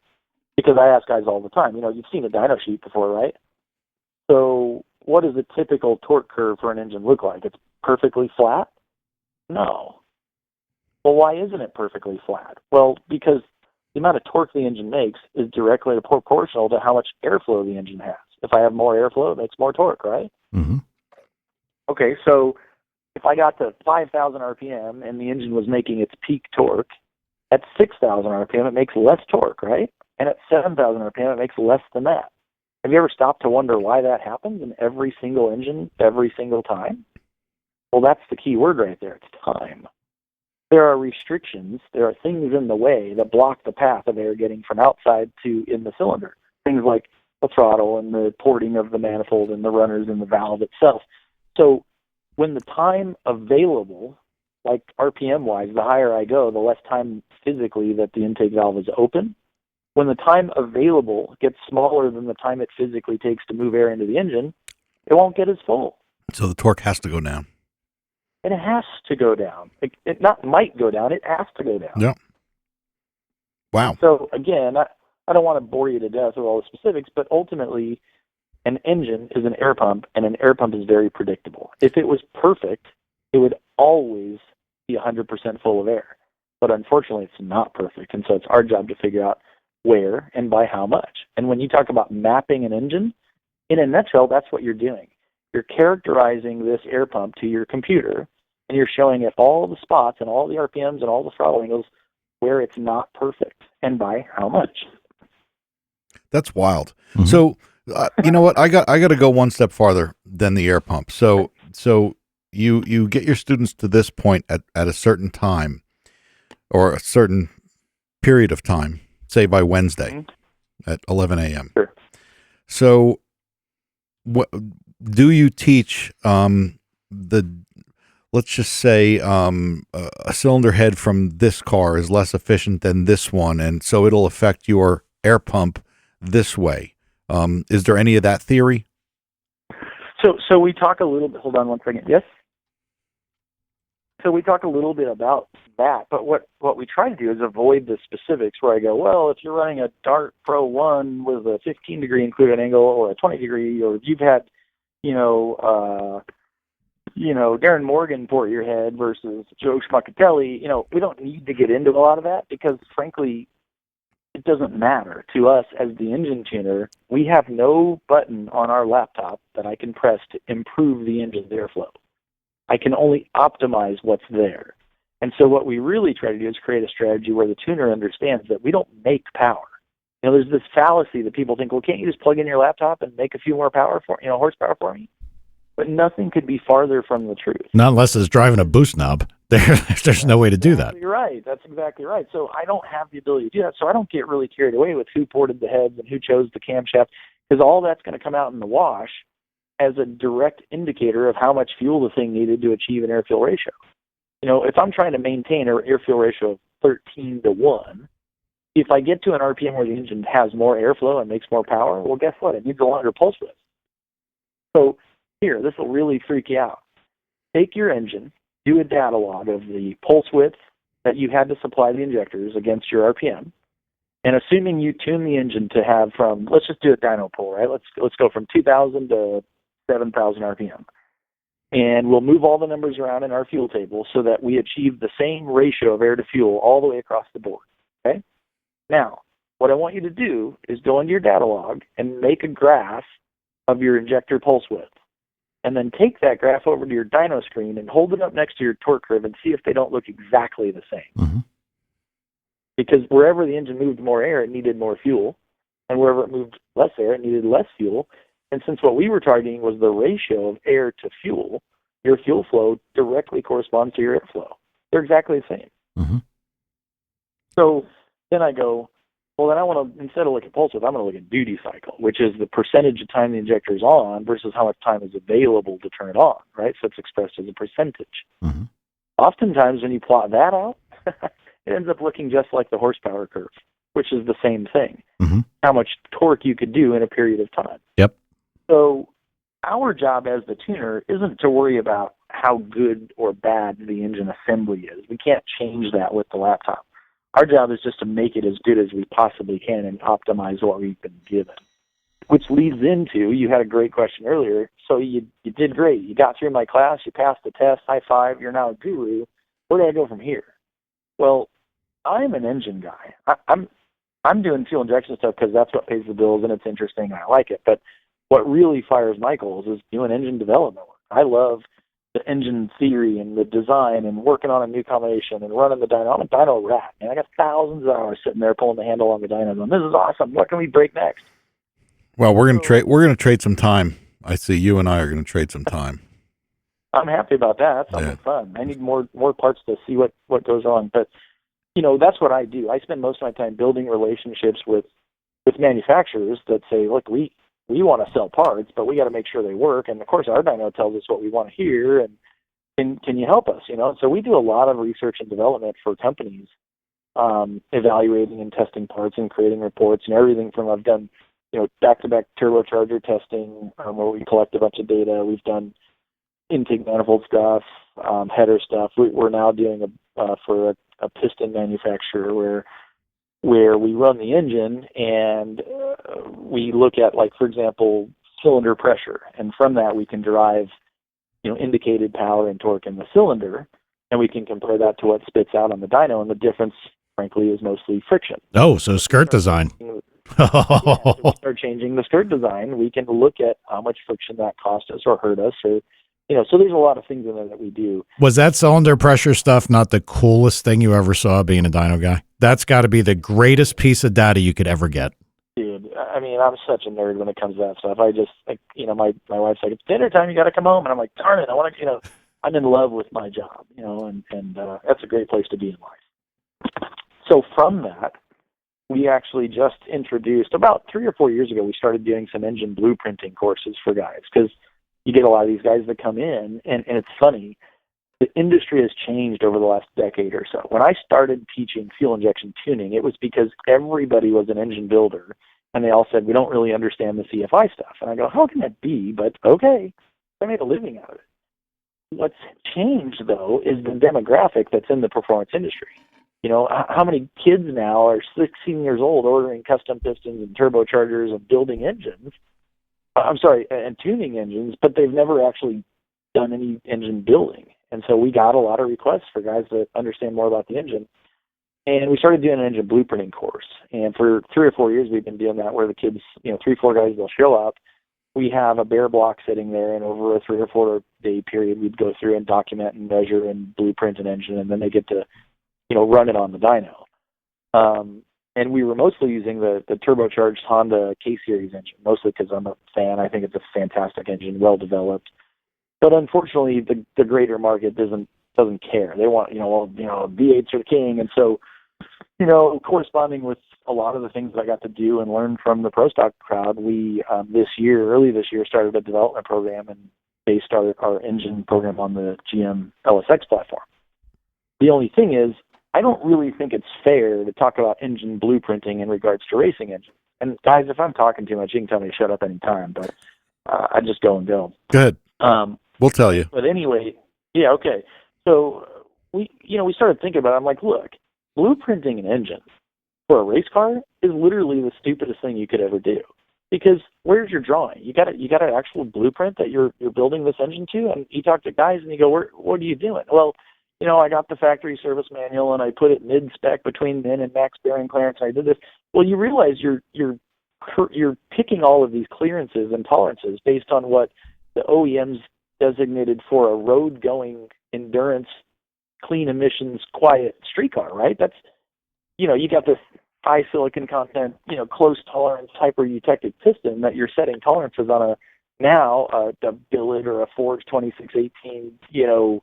[SPEAKER 4] Because I ask guys all the time, you've seen a dyno sheet before, right? So what does a typical torque curve for an engine look like? It's perfectly flat? No. Well, why isn't it perfectly flat? Well, because the amount of torque the engine makes is directly proportional to how much airflow the engine has. If I have more airflow, it makes more torque, right?
[SPEAKER 1] Mm-hmm.
[SPEAKER 4] Okay, so if I got to 5,000 RPM and the engine was making its peak torque, at 6,000 RPM it makes less torque, right? And at 7,000 RPM it makes less than that. Have you ever stopped to wonder why that happens in every single engine, every single time? Well, that's the key word right there. It's time. There are restrictions. There are things in the way that block the path of air getting from outside to in the cylinder. Things like the throttle and the porting of the manifold and the runners and the valve itself. So when the time available like RPM-wise, the higher I go, the less time physically that the intake valve is open. When the time available gets smaller than the time it physically takes to move air into the engine, it won't get as full.
[SPEAKER 2] So the torque has to go down.
[SPEAKER 4] And it has to go down. It not might go down, it has to go down.
[SPEAKER 2] Yeah. Wow.
[SPEAKER 4] So again, I don't want to bore you to death with all the specifics, but ultimately an engine is an air pump, and an air pump is very predictable. If it was perfect, it would always be 100% full of air. But unfortunately, it's not perfect, and so it's our job to figure out where and by how much. And when you talk about mapping an engine, in a nutshell, that's what you're doing. You're characterizing this air pump to your computer, and you're showing it all the spots and all the RPMs and all the throttle angles where it's not perfect and by how much.
[SPEAKER 2] That's wild. Mm-hmm. So, you know what? I got to go one step farther than the air pump. So you get your students to this point at a certain time or a certain period of time, say by Wednesday at 11 a.m.
[SPEAKER 4] Sure.
[SPEAKER 2] So, what do you teach? Let's just say a cylinder head from this car is less efficient than this one, and so it'll affect your air pump this way. Is there any of that theory?
[SPEAKER 4] So we talk a little bit. Hold on one second. Yes. So we talk a little bit about that, but what we try to do is avoid the specifics where I go, well, if you're running a Dart Pro 1 with a 15-degree included angle or a 20-degree, or you've had, Darren Morgan port your head versus Joe Schmuckatelli, we don't need to get into a lot of that because, frankly, it doesn't matter to us as the engine tuner. We have no button on our laptop that I can press to improve the engine's airflow. I can only optimize what's there. And so what we really try to do is create a strategy where the tuner understands that we don't make power. There's this fallacy that people think, well, can't you just plug in your laptop and make a few more horsepower for me? But nothing could be farther from the truth.
[SPEAKER 1] Not unless it's driving a boost knob. There's no way to do that.
[SPEAKER 4] You're right. That's exactly right. So I don't have the ability to do that. So I don't get really carried away with who ported the heads and who chose the camshaft, because all that's going to come out in the wash as a direct indicator of how much fuel the thing needed to achieve an air-fuel ratio. If I'm trying to maintain an air-fuel ratio of 13-to-1, if I get to an RPM where the engine has more airflow and makes more power, well, guess what? It needs a longer pulse width. So here, this will really freak you out. Take your engine, do a data log of the pulse width that you had to supply the injectors against your RPM, and assuming you tune the engine to have from, let's just do a dyno pull, right? Let's go from 2,000 to 7,000 RPM. And we'll move all the numbers around in our fuel table so that we achieve the same ratio of air to fuel all the way across the board, okay? Now, what I want you to do is go into your data log and make a graph of your injector pulse width. And then take that graph over to your dyno screen and hold it up next to your torque curve and see if they don't look exactly the same.
[SPEAKER 1] Mm-hmm.
[SPEAKER 4] Because wherever the engine moved more air, it needed more fuel. And wherever it moved less air, it needed less fuel. And since what we were targeting was the ratio of air to fuel, your fuel flow directly corresponds to your airflow. They're exactly the same.
[SPEAKER 1] Mm-hmm.
[SPEAKER 4] So then I go, well, then I want to, instead of look at pulse width, I'm going to look at duty cycle, which is the percentage of time the injector is on versus how much time is available to turn it on, right? So it's expressed as a percentage.
[SPEAKER 1] Mm-hmm.
[SPEAKER 4] Oftentimes when you plot that out, it ends up looking just like the horsepower curve, which is the same thing.
[SPEAKER 1] Mm-hmm.
[SPEAKER 4] How much torque you could do in a period of time.
[SPEAKER 1] Yep.
[SPEAKER 4] So our job as the tuner isn't to worry about how good or bad the engine assembly is. We can't change that with the laptop. Our job is just to make it as good as we possibly can and optimize what we've been given, which leads into, you had a great question earlier, so you did great. You got through my class, you passed the test, high five, you're now a guru. Where do I go from here? Well, I'm an engine guy. I'm doing fuel injection stuff because that's what pays the bills and it's interesting and I like it. But what really fires my goals is doing engine development work. I love the engine theory and the design and working on a new combination and running the dyno. I'm a dyno rat, man. I got thousands of hours sitting there pulling the handle on the dyno going, this is awesome. What can we break next?
[SPEAKER 2] Well, we're gonna trade some time. I see you and I are gonna trade some time.
[SPEAKER 4] I'm happy about that. That's something fun. I need more parts to see what goes on. But that's what I do. I spend most of my time building relationships with manufacturers that say, look, we want to sell parts, but we got to make sure they work. And of course, our dyno tells us what we want to hear. And can you help us? So we do a lot of research and development for companies, evaluating and testing parts and creating reports and everything from I've done, back-to-back turbocharger testing, where we collect a bunch of data. We've done intake manifold stuff, header stuff. We're now doing for a piston manufacturer where we run the engine and we look at, like, for example, cylinder pressure, and from that we can derive indicated power and torque in the cylinder, and we can compare that to what spits out on the dyno, and the difference, frankly, is mostly friction.
[SPEAKER 1] Oh, so skirt design.
[SPEAKER 4] So we start changing the skirt design. We can look at how much friction that cost us or hurt us, or so there's a lot of things in there that we do.
[SPEAKER 1] Was that cylinder pressure stuff not the coolest thing you ever saw being a dyno guy? That's got to be the greatest piece of data you could ever get.
[SPEAKER 4] Dude, I mean, I'm such a nerd when it comes to that stuff. I just, my wife's like, it's dinner time, you got to come home. And I'm like, darn it, I want to, I'm in love with my job, and that's a great place to be in life. So from that, we actually just introduced, about 3 or 4 years ago, we started doing some engine blueprinting courses for guys, because you get a lot of these guys that come in, and it's funny, the industry has changed over the last decade or so. When I started teaching fuel injection tuning, it was because everybody was an engine builder, and they all said, we don't really understand the EFI stuff. And I go, how can that be? But okay, I made a living out of it. What's changed, though, is the demographic that's in the performance industry. How many kids now are 16 years old ordering custom pistons and turbochargers and building engines? And tuning engines, but they've never actually done any engine building. And so we got a lot of requests for guys that understand more about the engine. And we started doing an engine blueprinting course. And for 3 or 4 years, we've been doing that, where the kids, 3, 4 guys, they'll show up. We have a bare block sitting there, and over a 3 or 4 day period, we'd go through and document and measure and blueprint an engine, and then they get to, run it on the dyno. And we were mostly using the turbocharged Honda K-Series engine, mostly because I'm a fan. I think it's a fantastic engine, well developed. But unfortunately, the greater market doesn't care. They want, V8s are the king. And so, corresponding with a lot of the things that I got to do and learn from the Pro Stock crowd, we early this year, started a development program and based our engine program on the GM LSX platform. The only thing is, I don't really think it's fair to talk about engine blueprinting in regards to racing engines. And guys, if I'm talking too much, you can tell me to shut up anytime, but I just go and go.
[SPEAKER 2] Good. We'll tell you.
[SPEAKER 4] But anyway, yeah, okay. So we started thinking about it. I'm like, look, blueprinting an engine for a race car is literally the stupidest thing you could ever do. Because where's your drawing? You got an actual blueprint that you're building this engine to, and you talk to guys and you go, what are you doing? Well, I got the factory service manual and I put it mid-spec between min and max bearing clearance. And I did this. Well, you realize you're picking all of these clearances and tolerances based on what the OEMs designated for a road-going endurance, clean emissions, quiet street car, right? That's, you got this high silicon content, close tolerance, hyper-eutectic piston that you're setting tolerances on a billet or a Forge 2618,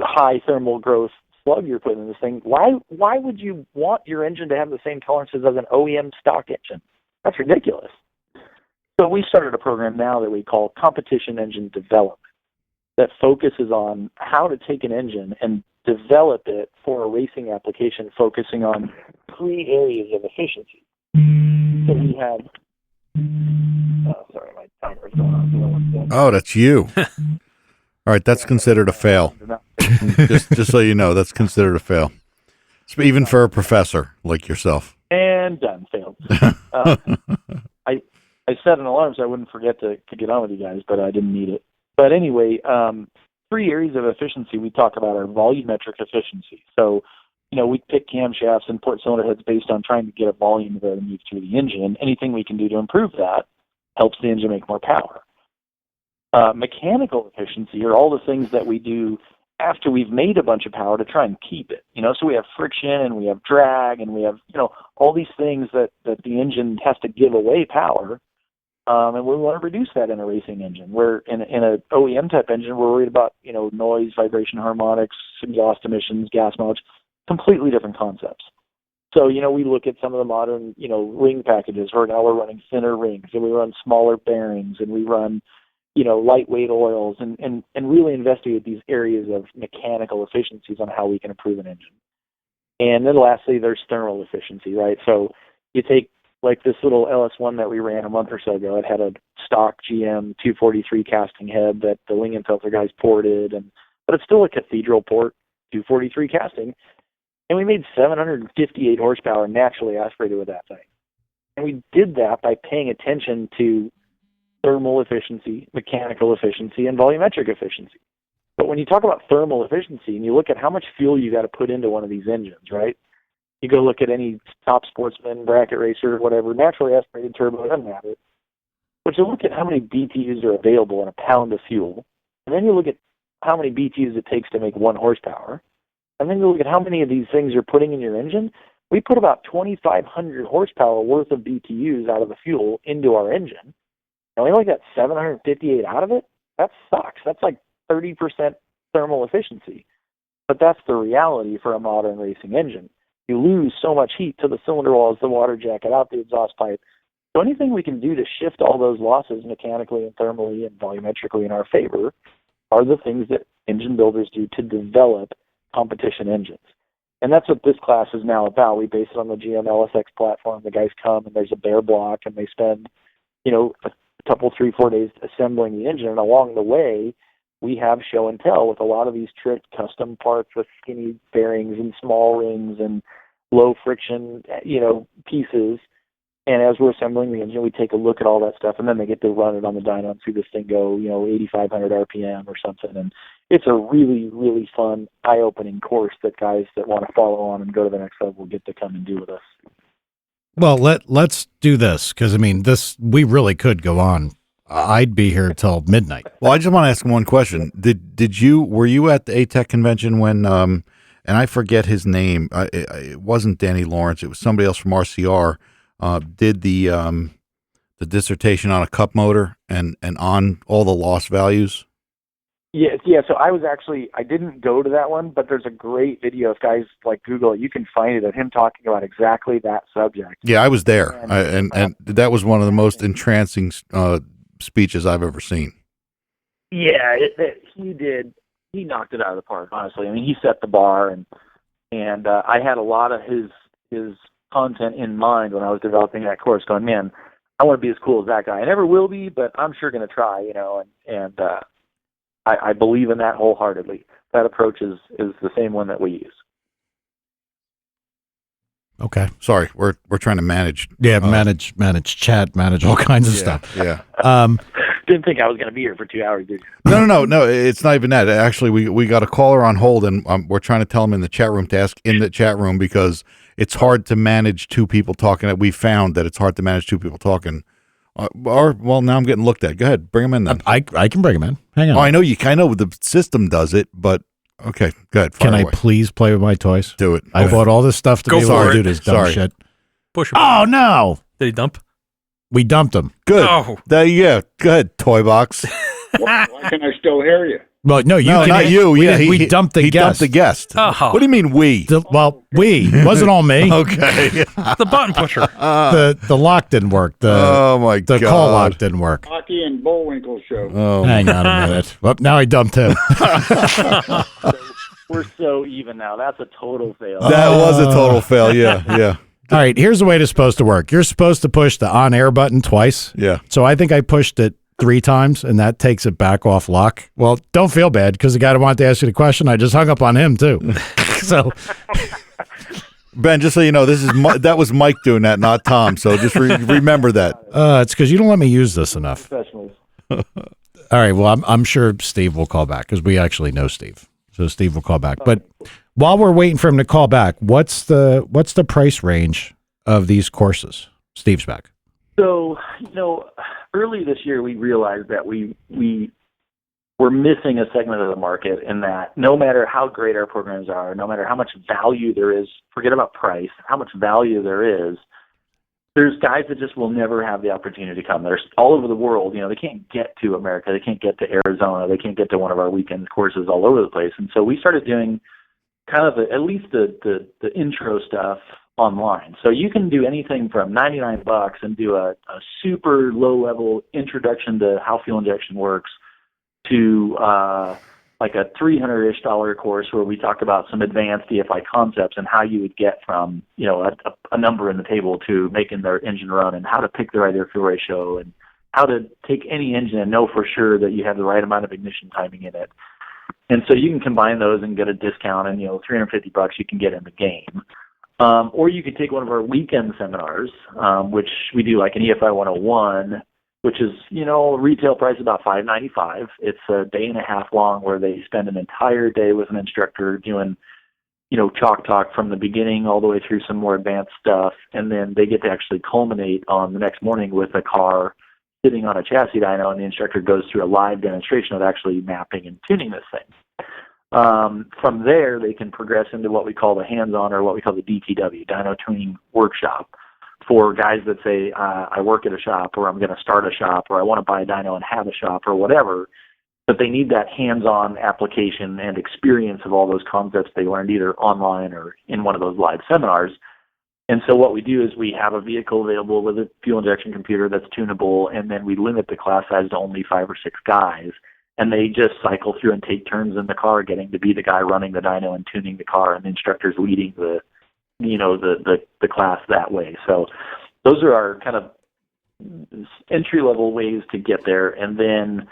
[SPEAKER 4] high thermal growth slug you're putting in this thing. Why would you want your engine to have the same tolerances as an OEM stock engine? That's ridiculous. So we started a program now that we call Competition Engine Development that focuses on how to take an engine and develop it for a racing application, focusing on 3 areas of efficiency. So we have sorry, my timer's going on.
[SPEAKER 2] Oh, that's you. All right, that's considered a fail. just so you know, that's considered a fail. Even for a professor like yourself.
[SPEAKER 4] And done, failed. I set an alarm so I wouldn't forget to get on with you guys, but I didn't need it. But anyway, 3 areas of efficiency we talk about are volumetric efficiency. So, we pick camshafts and port cylinder heads based on trying to get a volume that moves through the engine. Anything we can do to improve that helps the engine make more power. Mechanical efficiency are all the things that we do after we've made a bunch of power to try and keep it. So we have friction and we have drag and we have, all these things that the engine has to give away power. And we want to reduce that in a racing engine. Where in an OEM type engine, we're worried about, noise, vibration, harmonics, exhaust emissions, gas mileage, completely different concepts. So, we look at some of the modern, ring packages where now we're running thinner rings and we run smaller bearings and we run, lightweight oils and really investigate these areas of mechanical efficiencies on how we can improve an engine. And then lastly, there's thermal efficiency, right? So you take like this little LS1 that we ran a month or so ago. It had a stock GM 243 casting head that the Lingenfelter guys ported, but it's still a cathedral port 243 casting. And we made 758 horsepower naturally aspirated with that thing. And we did that by paying attention to thermal efficiency, mechanical efficiency, and volumetric efficiency. But when you talk about thermal efficiency and you look at how much fuel you got to put into one of these engines, right? You go look at any top sportsman, bracket racer, whatever, naturally aspirated turbo, doesn't have it. But you look at how many BTUs are available in a pound of fuel, and then you look at how many BTUs it takes to make 1 horsepower, and then you look at how many of these things you're putting in your engine. We put about 2,500 horsepower worth of BTUs out of the fuel into our engine, and we only got 758 out of it. That sucks. That's like 30% thermal efficiency. But that's the reality for a modern racing engine. You lose so much heat to the cylinder walls, the water jacket, out the exhaust pipe. So anything we can do to shift all those losses mechanically and thermally and volumetrically in our favor are the things that engine builders do to develop competition engines. And that's what this class is now about. We base it on the GM LSX platform. The guys come and there's a bare block and they spend, a couple, 3-4 days assembling the engine. And along the way, we have show and tell with a lot of these tricked custom parts with skinny bearings and small rings and low friction, pieces. And as we're assembling the engine, we take a look at all that stuff, and then they get to run it on the dyno and see this thing go, 8,500 RPM or something. And it's a really, really fun, eye-opening course that guys that want to follow on and go to the next level get to come and do with us.
[SPEAKER 1] Well, let's do this, because, we really could go on. I'd be here till midnight.
[SPEAKER 2] Well, I just want to ask one question. Were you at the ATEC convention when, and I forget his name, it wasn't Danny Lawrence, it was somebody else from RCR, did the dissertation on a cup motor and on all the loss values?
[SPEAKER 4] Yeah. So I didn't go to that one, but there's a great video. If guys like Google it, you can find it of him talking about exactly that subject.
[SPEAKER 2] Yeah, I was there, and that was one of the most entrancing speeches I've ever seen.
[SPEAKER 4] Yeah, he did. He knocked it out of the park, honestly. He set the bar, and I had a lot of his content in mind when I was developing that course, going, man, I want to be as cool as that guy. I never will be, but I'm sure going to try, and I believe in that wholeheartedly. That approach is the same one that we use.
[SPEAKER 2] Okay. Sorry, we're trying to manage.
[SPEAKER 1] Yeah, manage chat, manage all kinds of stuff.
[SPEAKER 2] Yeah.
[SPEAKER 4] Didn't think I was going to be here for 2 hours, did you?
[SPEAKER 2] No. It's not even that. Actually, we got a caller on hold, and we're trying to tell him in the chat room to ask in the chat room because it's hard to manage 2 people talking. We found that it's hard to manage 2 people talking. Well, now I'm getting looked at. Go ahead, bring him in then.
[SPEAKER 1] I can bring him in. Hang on.
[SPEAKER 2] Oh, I know the system does it, but okay, go ahead.
[SPEAKER 1] Can I please play with my toys?
[SPEAKER 2] Do it.
[SPEAKER 1] I bought all this stuff to be able to do this dumb shit.
[SPEAKER 3] Push him.
[SPEAKER 1] Oh no!
[SPEAKER 3] Did he dump?
[SPEAKER 1] We dumped him.
[SPEAKER 2] Good.
[SPEAKER 3] Oh.
[SPEAKER 2] Go ahead, toy box.
[SPEAKER 5] Why can I still hear you?
[SPEAKER 1] Well, no,
[SPEAKER 2] not you. Yeah,
[SPEAKER 1] we dumped the
[SPEAKER 2] he
[SPEAKER 1] guest.
[SPEAKER 2] Dumped the guest.
[SPEAKER 3] Oh.
[SPEAKER 2] What do you mean we?
[SPEAKER 1] We wasn't all me.
[SPEAKER 2] Okay.
[SPEAKER 3] The button pusher.
[SPEAKER 1] The lock didn't work.
[SPEAKER 2] Oh my god.
[SPEAKER 1] The call lock didn't work.
[SPEAKER 5] Hockey and Bullwinkle show.
[SPEAKER 2] Oh.
[SPEAKER 1] Hang on a minute. Well, now I dumped him.
[SPEAKER 4] We're so even now. That's a total fail.
[SPEAKER 2] That was a total fail. Yeah.
[SPEAKER 1] All right, here's the way it's supposed to work. You're supposed to push the on-air button twice.
[SPEAKER 2] Yeah.
[SPEAKER 1] So I think I pushed it 3 times, and that takes it back off lock. Well, don't feel bad, because the guy that wanted to ask you the question, I just hung up on him, too. So,
[SPEAKER 2] Ben, just so you know, that was Mike doing that, not Tom. So just remember that.
[SPEAKER 1] It's because you don't let me use this enough.
[SPEAKER 4] Professionals.
[SPEAKER 1] All right, well, I'm sure Steve will call back, because we actually know Steve. So Steve will call back. But while we're waiting for him to call back, what's the price range of these courses? Steve's back.
[SPEAKER 4] So, early this year we realized that we were missing a segment of the market in that no matter how great our programs are, no matter how much value there is, forget about price, how much value there is, there's guys that just will never have the opportunity to come. They're all over the world. They can't get to America. They can't get to Arizona. They can't get to one of our weekend courses all over the place. And so we started doing kind of at least the intro stuff online. So you can do anything from $99 and do a super low-level introduction to how fuel injection works to like a $300-ish course where we talk about some advanced EFI concepts and how you would get from, you know, a number in the table to making their engine run, and how to pick the right air-fuel ratio, and how to take any engine and know for sure that you have the right amount of ignition timing in it. And so you can combine those and get a discount, and, you know, $350 you can get in the game. Or you could take one of our weekend seminars, which we do like an EFI 101, which is, you know, retail price about $595. It's a day and a half long where they spend an entire day with an instructor doing, you know, chalk talk from the beginning all the way through some more advanced stuff. And then they get to actually culminate on the next morning with a car sitting on a chassis dyno, and the instructor goes through a live demonstration of actually mapping and tuning this thing. From there, they can progress into what we call the hands-on, or what we call the DTW, dyno tuning workshop, for guys that say, I work at a shop, or I'm going to start a shop, or I want to buy a dyno and have a shop, or whatever, but they need that hands-on application and experience of all those concepts they learned either online or in one of those live seminars. And so what we do is we have a vehicle available with a fuel injection computer that's tunable, and then we limit the class size to only 5 or 6 guys. And they just cycle through and take turns in the car, getting to be the guy running the dyno and tuning the car, and the instructor's leading the class that way. So those are our kind of entry-level ways to get there. And then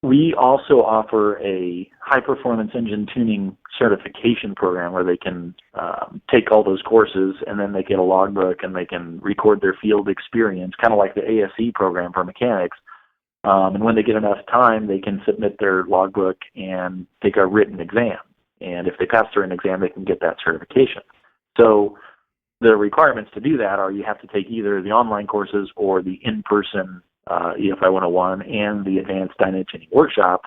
[SPEAKER 4] we also offer a high-performance engine tuning certification program where they can take all those courses, and then they get a logbook, and they can record their field experience, kind of like the ASE program for mechanics. And when they get enough time, they can submit their logbook and take a written exam. And if they pass their written exam, they can get that certification. So the requirements to do that are you have to take either the online courses or the in-person EFI 101 and the advanced dyno tuning workshop.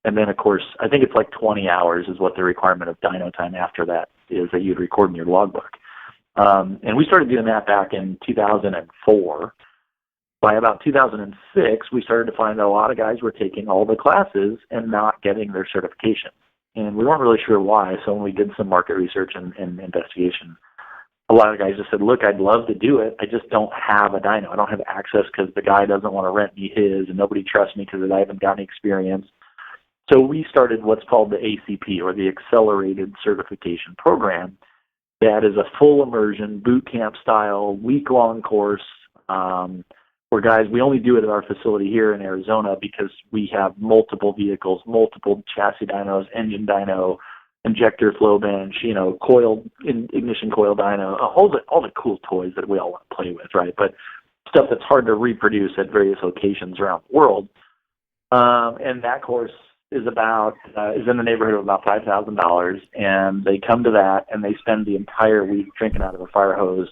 [SPEAKER 4] And then, of course, I think it's like 20 hours is what the requirement of dyno time after that is that you'd record in your logbook. And we started doing that back in 2004. By about 2006, we started to find that a lot of guys were taking all the classes and not getting their certification. And we weren't really sure why, so when we did some market research and investigation, a lot of guys just said, look, I'd love to do it. I just don't have a dyno. I don't have access because the guy doesn't want to rent me his, and nobody trusts me because I haven't got any experience. So we started what's called the ACP, or the Accelerated Certification Program. That is a full immersion, boot camp style, week-long course where guys, we only do it at our facility here in Arizona because we have multiple vehicles, multiple chassis dynos, engine dyno, injector flow bench, you know, coil, ignition coil dyno, all the cool toys that we all want to play with, right? But stuff that's hard to reproduce at various locations around the world. And that course is in the neighborhood of about $5,000, and they come to that and they spend the entire week drinking out of a fire hose.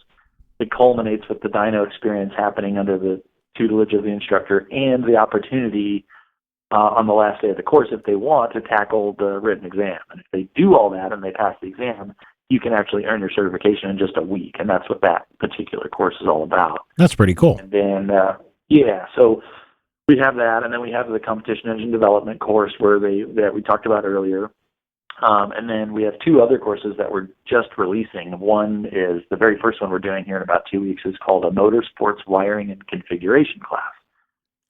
[SPEAKER 4] It culminates with the dyno experience happening under the tutelage of the instructor, and the opportunity on the last day of the course, if they want, to tackle the written exam. And if they do all that and they pass the exam, you can actually earn your certification in just a week, and that's what that particular course is all about.
[SPEAKER 1] That's pretty cool.
[SPEAKER 4] And then, so we have that, and then we have the competition engine development course that we talked about earlier. And then we have 2 other courses that we're just releasing. One is the very first one we're doing here in about 2 weeks is called a Motorsports Wiring and Configuration class,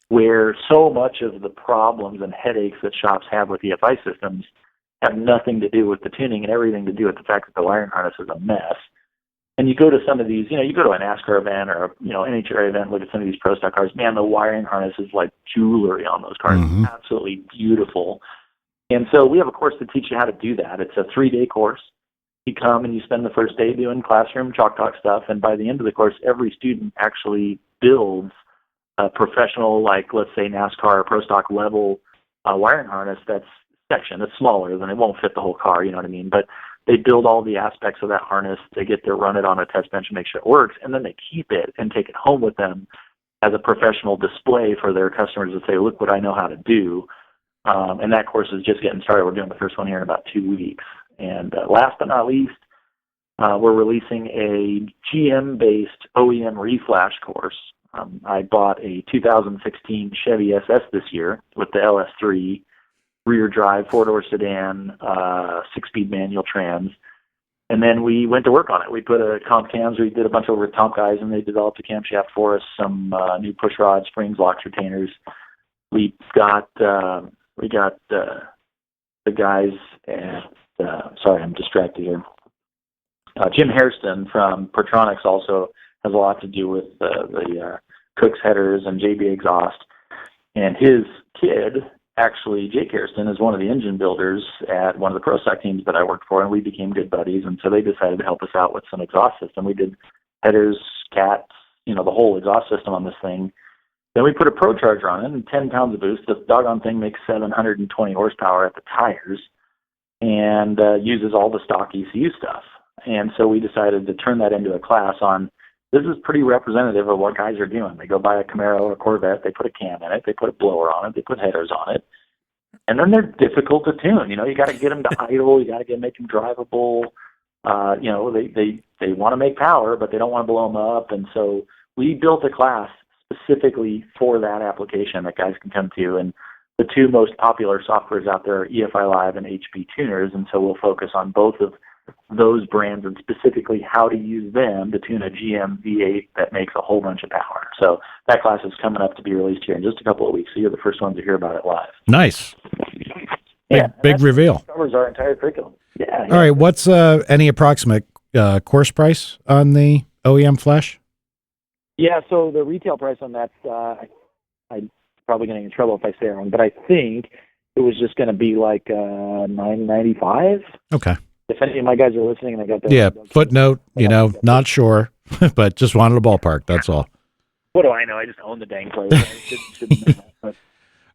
[SPEAKER 4] where so much of the problems and headaches that shops have with EFI systems have nothing to do with the tuning and everything to do with the fact that the wiring harness is a mess. And you go to some of these, you go to a NASCAR event or NHRA event, look at some of these pro stock cars, man, the wiring harness is like jewelry on those cars.
[SPEAKER 1] Mm-hmm.
[SPEAKER 4] Absolutely beautiful. And so we have a course to teach you how to do that. It's a 3-day course. You come and you spend the first day doing classroom chalk talk stuff, and by the end of the course, every student actually builds a professional, like let's say NASCAR pro stock level wiring harness that's section. It's smaller than it won't fit the whole car, you know what I mean? But they build all the aspects of that harness. They get to run it on a test bench and make sure it works, and then they keep it and take it home with them as a professional display for their customers to say, look what I know how to do. And that course is just getting started. We're doing the first one here in about 2 weeks. And last but not least, we're releasing a GM-based OEM reflash course. I bought a 2016 Chevy SS this year with the LS3 rear drive, 4-door sedan, 6-speed manual trans. And then we went to work on it. We put a comp cams. We did a bunch over with Tomp guys, and they developed a camshaft for us, some new push rods, springs, locks, retainers. We got the guys at, sorry, I'm distracted here. Jim Hairston from Pertronics also has a lot to do with the Cook's headers and JB exhaust. And his kid, actually, Jake Hairston, is one of the engine builders at one of the pro stock teams that I worked for, and we became good buddies. And so they decided to help us out with some exhaust system. We did headers, cats, the whole exhaust system on this thing. Then we put a Pro Charger on it and 10 pounds of boost. The doggone thing makes 720 horsepower at the tires and uses all the stock ECU stuff. And so we decided to turn that into a class on, this is pretty representative of what guys are doing. They go buy a Camaro or a Corvette, they put a cam in it, they put a blower on it, they put headers on it, and then they're difficult to tune. You got to get them to idle, you got to make them drivable. They want to make power, but they don't want to blow them up. And so we built a class specifically for that application that guys can come to. And the two most popular softwares out there are EFI Live and HP Tuners. And so we'll focus on both of those brands and specifically how to use them to tune a GM V8 that makes a whole bunch of power. So that class is coming up to be released here in just a couple of weeks. So you're the first ones to hear about it live.
[SPEAKER 1] Nice.
[SPEAKER 4] Yeah,
[SPEAKER 1] big reveal.
[SPEAKER 4] Covers our entire curriculum. Yeah.
[SPEAKER 1] All right. What's any approximate course price on the OEM Flash?
[SPEAKER 4] Yeah, so the retail price on that, I'm probably going to get in trouble if I say it wrong, but I think it was just going to be like $995.
[SPEAKER 1] Okay.
[SPEAKER 4] If any of my guys are listening and I got that.
[SPEAKER 1] Yeah, footnote, not sure, but just wanted a ballpark, that's all.
[SPEAKER 4] What do I know? I just own the dang place. Shouldn't know that, but.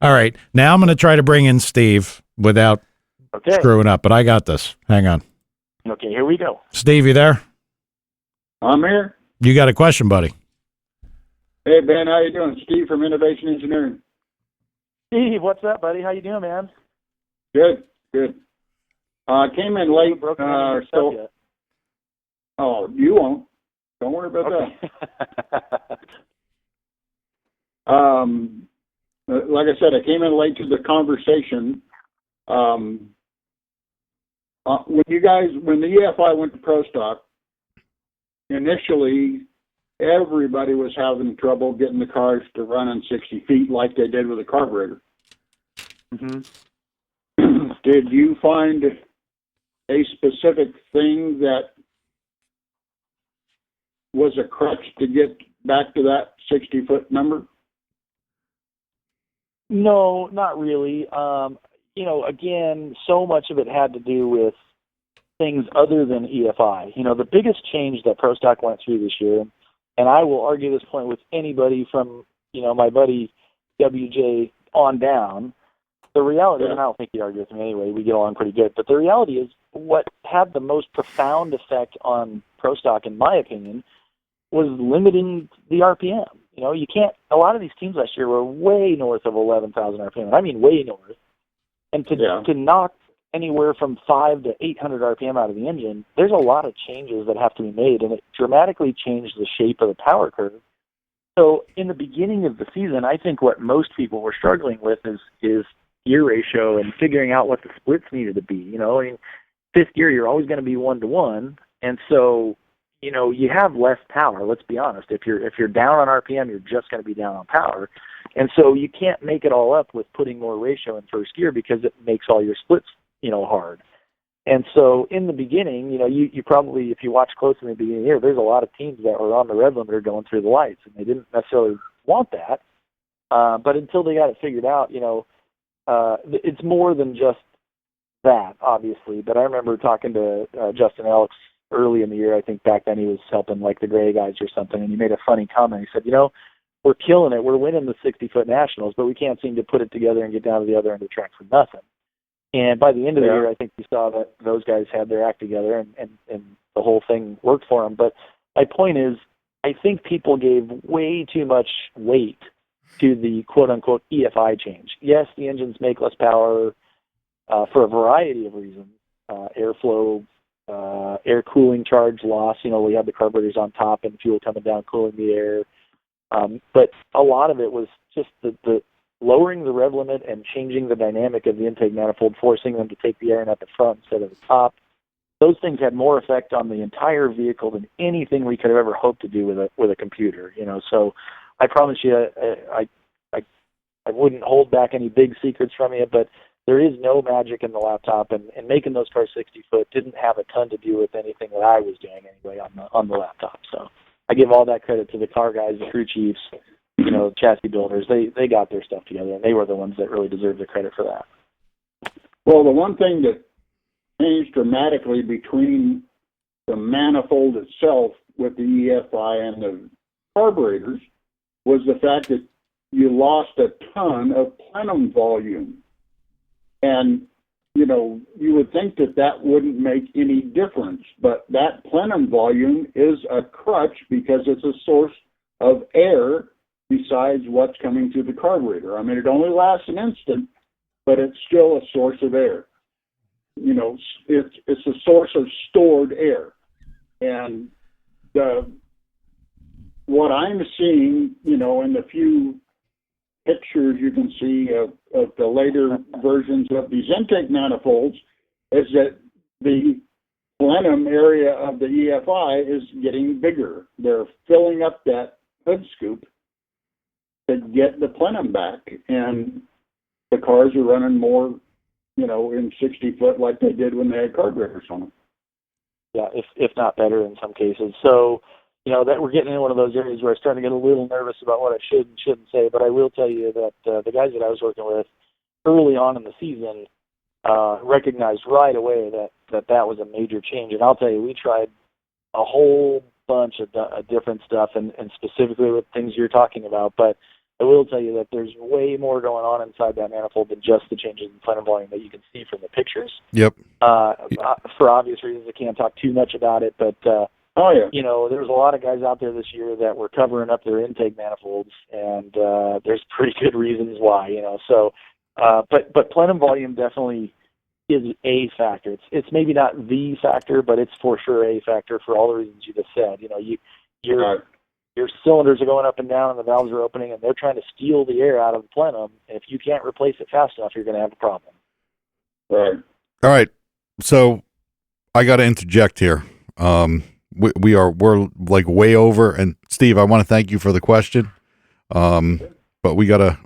[SPEAKER 1] All right, now I'm going to try to bring in Steve without screwing up, but I got this. Hang on.
[SPEAKER 4] Okay, here we go.
[SPEAKER 1] Steve, you there?
[SPEAKER 5] I'm here.
[SPEAKER 1] You got a question, buddy?
[SPEAKER 5] Hey, Ben, how you doing? Steve from Innovation Engineering.
[SPEAKER 4] Steve, what's up, buddy? How you doing, man?
[SPEAKER 5] Good. Came in late.
[SPEAKER 4] Yet.
[SPEAKER 5] Oh, you won't. Don't worry about
[SPEAKER 4] that.
[SPEAKER 5] Like I said, I came in late to the conversation. When the EFI went to Pro Stock, initially everybody was having trouble getting the cars to run on 60 feet like they did with a carburetor.
[SPEAKER 4] Mm-hmm.
[SPEAKER 5] Did you find a specific thing that was a crutch to get back to that 60-foot number?
[SPEAKER 4] No, not really. Again, so much of it had to do with things other than EFI. The biggest change that Pro Stock went through this year, and I will argue this point with anybody from, my buddy WJ on down, the reality, and I don't think he'd argue with me anyway, we get along pretty good, but the reality is what had the most profound effect on Pro Stock, in my opinion, was limiting the RPM. You can't, a lot of these teams last year were way north of 11,000 RPM, and I mean way north. And to knock anywhere from 500 to 800 RPM out of the engine, there's a lot of changes that have to be made, and it dramatically changed the shape of the power curve. So in the beginning of the season, I think what most people were struggling with is gear ratio and figuring out what the splits needed to be. Fifth gear, you're always going to be 1-to-1, and so you have less power. Let's be honest. If you're down on RPM, you're just going to be down on power, and so you can't make it all up with putting more ratio in first gear because it makes all your splits hard. And so in the beginning, you probably, if you watch closely in the beginning of the year, there's a lot of teams that were on the rev limiter going through the lights, and they didn't necessarily want that. But until they got it figured out, it's more than just that, obviously. But I remember talking to Justin Alex early in the year. I think back then he was helping like the Gray guys or something, and he made a funny comment. He said, we're killing it. We're winning the 60-foot nationals, but we can't seem to put it together and get down to the other end of the track for nothing. And by the end of the year, I think we saw that those guys had their act together and the whole thing worked for them. But my point is, I think people gave way too much weight to the quote-unquote EFI change. Yes, the engines make less power for a variety of reasons. Airflow, air cooling charge loss. We had the carburetors on top and fuel coming down, cooling the air. But a lot of it was just the lowering the rev limit and changing the dynamic of the intake manifold, forcing them to take the air in at the front instead of the top. those things had more effect on the entire vehicle than anything we could have ever hoped to do with a computer. So I promise you, I wouldn't hold back any big secrets from you, but there is no magic in the laptop, and making those cars 60-foot didn't have a ton to do with anything that I was doing anyway on the laptop. So I give all that credit to the car guys, the crew chiefs, chassis builders. They got their stuff together, and they were the ones that really deserve the credit for that.
[SPEAKER 5] Well, the one thing that changed dramatically between the manifold itself with the EFI and the carburetors was the fact that you lost a ton of plenum volume. And, you would think that wouldn't make any difference, but that plenum volume is a crutch because it's a source of air besides what's coming through the carburetor. I mean, it only lasts an instant, but it's still a source of air. It's a source of stored air. And what I'm seeing, in the few pictures you can see of the later versions of these intake manifolds, is that the plenum area of the EFI is getting bigger. They're filling up that hood scoop to get the plenum back, and the cars are running more, in 60 foot like they did when they had carburetors on them.
[SPEAKER 4] Yeah, if not better in some cases. So, that we're getting in one of those areas where I'm starting to get a little nervous about what I should and shouldn't say, but I will tell you that the guys that I was working with early on in the season recognized right away that was a major change. And I'll tell you, we tried a whole bunch of different stuff, and specifically with things you're talking about, but I will tell you that there's way more going on inside that manifold than just the changes in plenum volume that you can see from the pictures.
[SPEAKER 2] Yep.
[SPEAKER 4] For obvious reasons, I can't talk too much about it, but
[SPEAKER 5] oh yeah,
[SPEAKER 4] there's a lot of guys out there this year that were covering up their intake manifolds, and there's pretty good reasons why. So, but plenum volume definitely is a factor. It's maybe not the factor, but it's for sure a factor for all the reasons you just said. Your cylinders are going up and down, and the valves are opening, and they're trying to steal the air out of the plenum. And if you can't replace it fast enough, you're going to have a problem.
[SPEAKER 5] Right.
[SPEAKER 2] All right. So I got to interject here. We're like way over, and Steve, I want to thank you for the question. But we gotta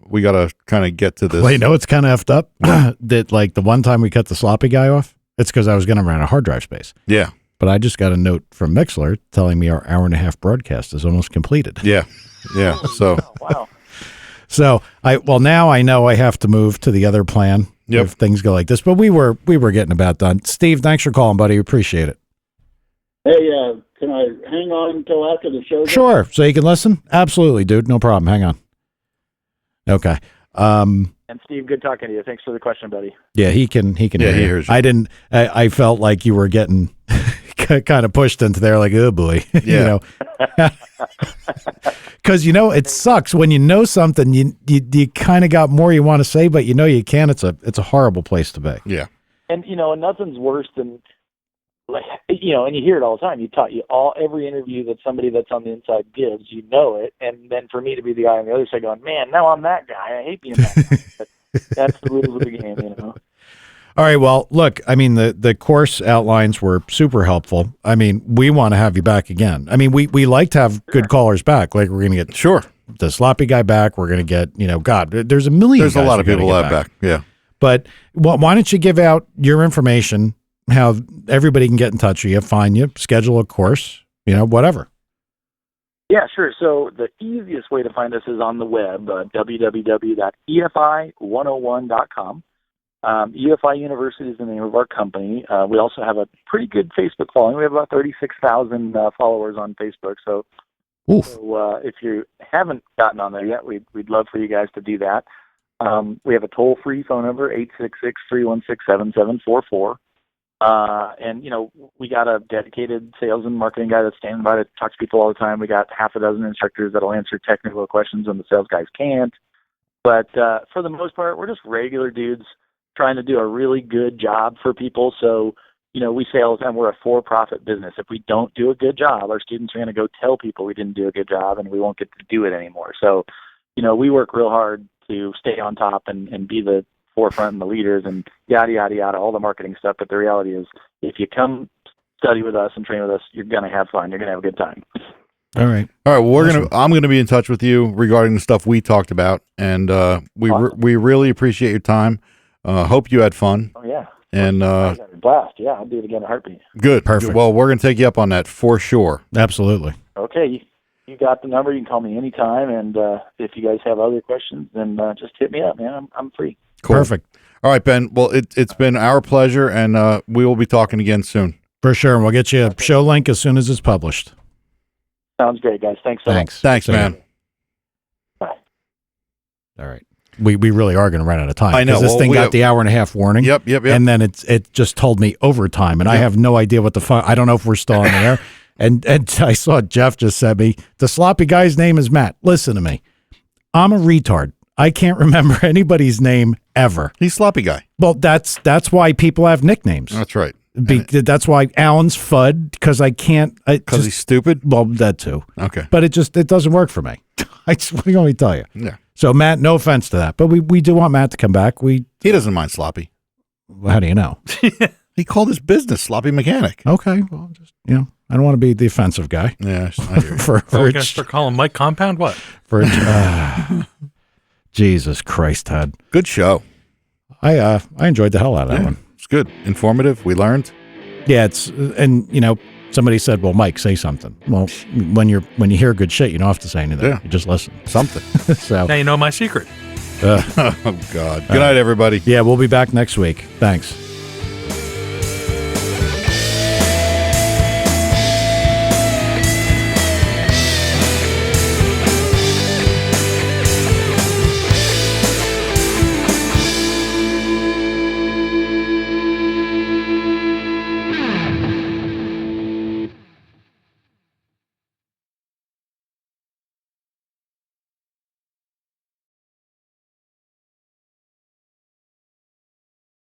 [SPEAKER 2] kind of get to this.
[SPEAKER 1] Well, it's kind of effed up that like the one time we cut the sloppy guy off, it's because I was going to run out of hard drive space.
[SPEAKER 2] Yeah.
[SPEAKER 1] But I just got a note from Mixler telling me our hour-and-a-half broadcast is almost completed.
[SPEAKER 2] Yeah. Yeah. So.
[SPEAKER 4] Wow.
[SPEAKER 1] So now I know I have to move to the other plan if things go like this. But we were getting about done. Steve, thanks for calling, buddy. Appreciate it.
[SPEAKER 5] Hey, can I hang on until after the show?
[SPEAKER 1] Sure. So you can listen? Absolutely, dude. No problem. Hang on. Okay.
[SPEAKER 4] And Steve, good talking to you. Thanks for the question, buddy.
[SPEAKER 1] Yeah, he can
[SPEAKER 2] Yeah,
[SPEAKER 1] hear
[SPEAKER 2] he
[SPEAKER 1] you.
[SPEAKER 2] hears you.
[SPEAKER 1] I felt like you were getting kind of pushed into there like, oh boy.
[SPEAKER 2] Yeah.
[SPEAKER 1] Because it sucks when you know something, you kind of got more you want to say, but you can't. It's a horrible place to be.
[SPEAKER 2] Yeah.
[SPEAKER 4] And nothing's worse than and you hear it all the time. Every interview that somebody that's on the inside gives, it, and then for me to be the guy on the other side going, man, now I'm that guy. I hate being that guy. But that's the rules of the game,
[SPEAKER 1] All right. Well, look, I mean, the course outlines were super helpful. I mean, we want to have you back again. I mean, we like to have good callers back. Like we're going to get the sloppy guy back. We're going to get, God, there's a million.
[SPEAKER 2] There's a lot of people that back. Yeah.
[SPEAKER 1] But why don't you give out your information, how everybody can get in touch with you, find you, schedule a course, whatever.
[SPEAKER 4] Yeah, sure. So the easiest way to find us is on the web, www.efi101.com. EFI University is the name of our company. We also have a pretty good Facebook following. We have about 36,000 followers on Facebook. So if you haven't gotten on there yet, we'd love for you guys to do that. We have a toll-free phone number, 866-316-7744. And we got a dedicated sales and marketing guy that's standing by to talk to people all the time. We got half a dozen instructors that'll answer technical questions when the sales guys can't. But for the most part, we're just regular dudes trying to do a really good job for people. So, we say all the time we're a for-profit business. If we don't do a good job, our students are going to go tell people we didn't do a good job, and we won't get to do it anymore. So, we work real hard to stay on top and be the forefront and the leaders and yada, yada, yada, all the marketing stuff. But the reality is, if you come study with us and train with us, you're going to have fun. You're going to have a good time.
[SPEAKER 1] All right.
[SPEAKER 2] All right. Well,
[SPEAKER 1] Awesome.
[SPEAKER 2] I'm gonna be in touch with you regarding the stuff we talked about, and we really appreciate your time. Hope you had fun.
[SPEAKER 4] Oh, yeah.
[SPEAKER 2] And
[SPEAKER 4] I had a blast. Yeah, I'll do it again in a heartbeat.
[SPEAKER 2] good.
[SPEAKER 1] Perfect.
[SPEAKER 2] Well, we're gonna take you up on that for sure.
[SPEAKER 1] Absolutely.
[SPEAKER 4] Okay, you got the number. You can call me anytime. And if you guys have other questions, then just hit me up, man. I'm free.
[SPEAKER 2] Cool.
[SPEAKER 1] Perfect.
[SPEAKER 2] All right, Ben. Well, it's been our pleasure, and we will be talking again soon.
[SPEAKER 1] For sure. And we'll get you a show link as soon as it's published.
[SPEAKER 4] Sounds great, guys. Thanks so much.
[SPEAKER 2] Thanks,
[SPEAKER 1] See
[SPEAKER 2] man.
[SPEAKER 1] ya.
[SPEAKER 4] Bye.
[SPEAKER 1] All right. We really are going to run out of time.
[SPEAKER 2] I know.
[SPEAKER 1] 'Cause this
[SPEAKER 2] Well,
[SPEAKER 1] thing
[SPEAKER 2] we
[SPEAKER 1] got
[SPEAKER 2] have-
[SPEAKER 1] the hour-and-a-half warning.
[SPEAKER 2] Yep.
[SPEAKER 1] And then it just told me overtime, and I
[SPEAKER 2] Yep.
[SPEAKER 1] have no idea what the fuck. I don't know if we're still on the air. And I saw Jeff just said me, the sloppy guy's name is Matt. Listen to me. I'm a retard. I can't remember anybody's name ever.
[SPEAKER 2] He's sloppy guy.
[SPEAKER 1] Well, that's why people have nicknames.
[SPEAKER 2] That's right.
[SPEAKER 1] That's why Alan's Fudd, because I can't.
[SPEAKER 2] Because he's stupid.
[SPEAKER 1] Well, that too.
[SPEAKER 2] Okay.
[SPEAKER 1] But it doesn't work for me. What do you want me to tell you?
[SPEAKER 2] Yeah.
[SPEAKER 1] So Matt, no offense to that, but we do want Matt to come back.
[SPEAKER 2] He doesn't mind sloppy.
[SPEAKER 1] How do you know?
[SPEAKER 2] He called his business sloppy mechanic.
[SPEAKER 1] Okay, well, just I don't want to be the offensive guy.
[SPEAKER 2] Yeah, I hear you.
[SPEAKER 1] for
[SPEAKER 3] We're gonna start calling Mike Compound. What?
[SPEAKER 1] Jesus Christ, Todd.
[SPEAKER 2] Good show.
[SPEAKER 1] I enjoyed the hell out of that one.
[SPEAKER 2] It's good. Informative. We learned.
[SPEAKER 1] Yeah, somebody said, "Well, Mike, say something." Well, when you hear good shit, you don't have to say anything.
[SPEAKER 2] Yeah.
[SPEAKER 1] You just listen.
[SPEAKER 2] Something.
[SPEAKER 1] So,
[SPEAKER 3] Now you know my secret.
[SPEAKER 2] Oh, God. Good night, everybody.
[SPEAKER 1] yeah, we'll be back next week. Thanks.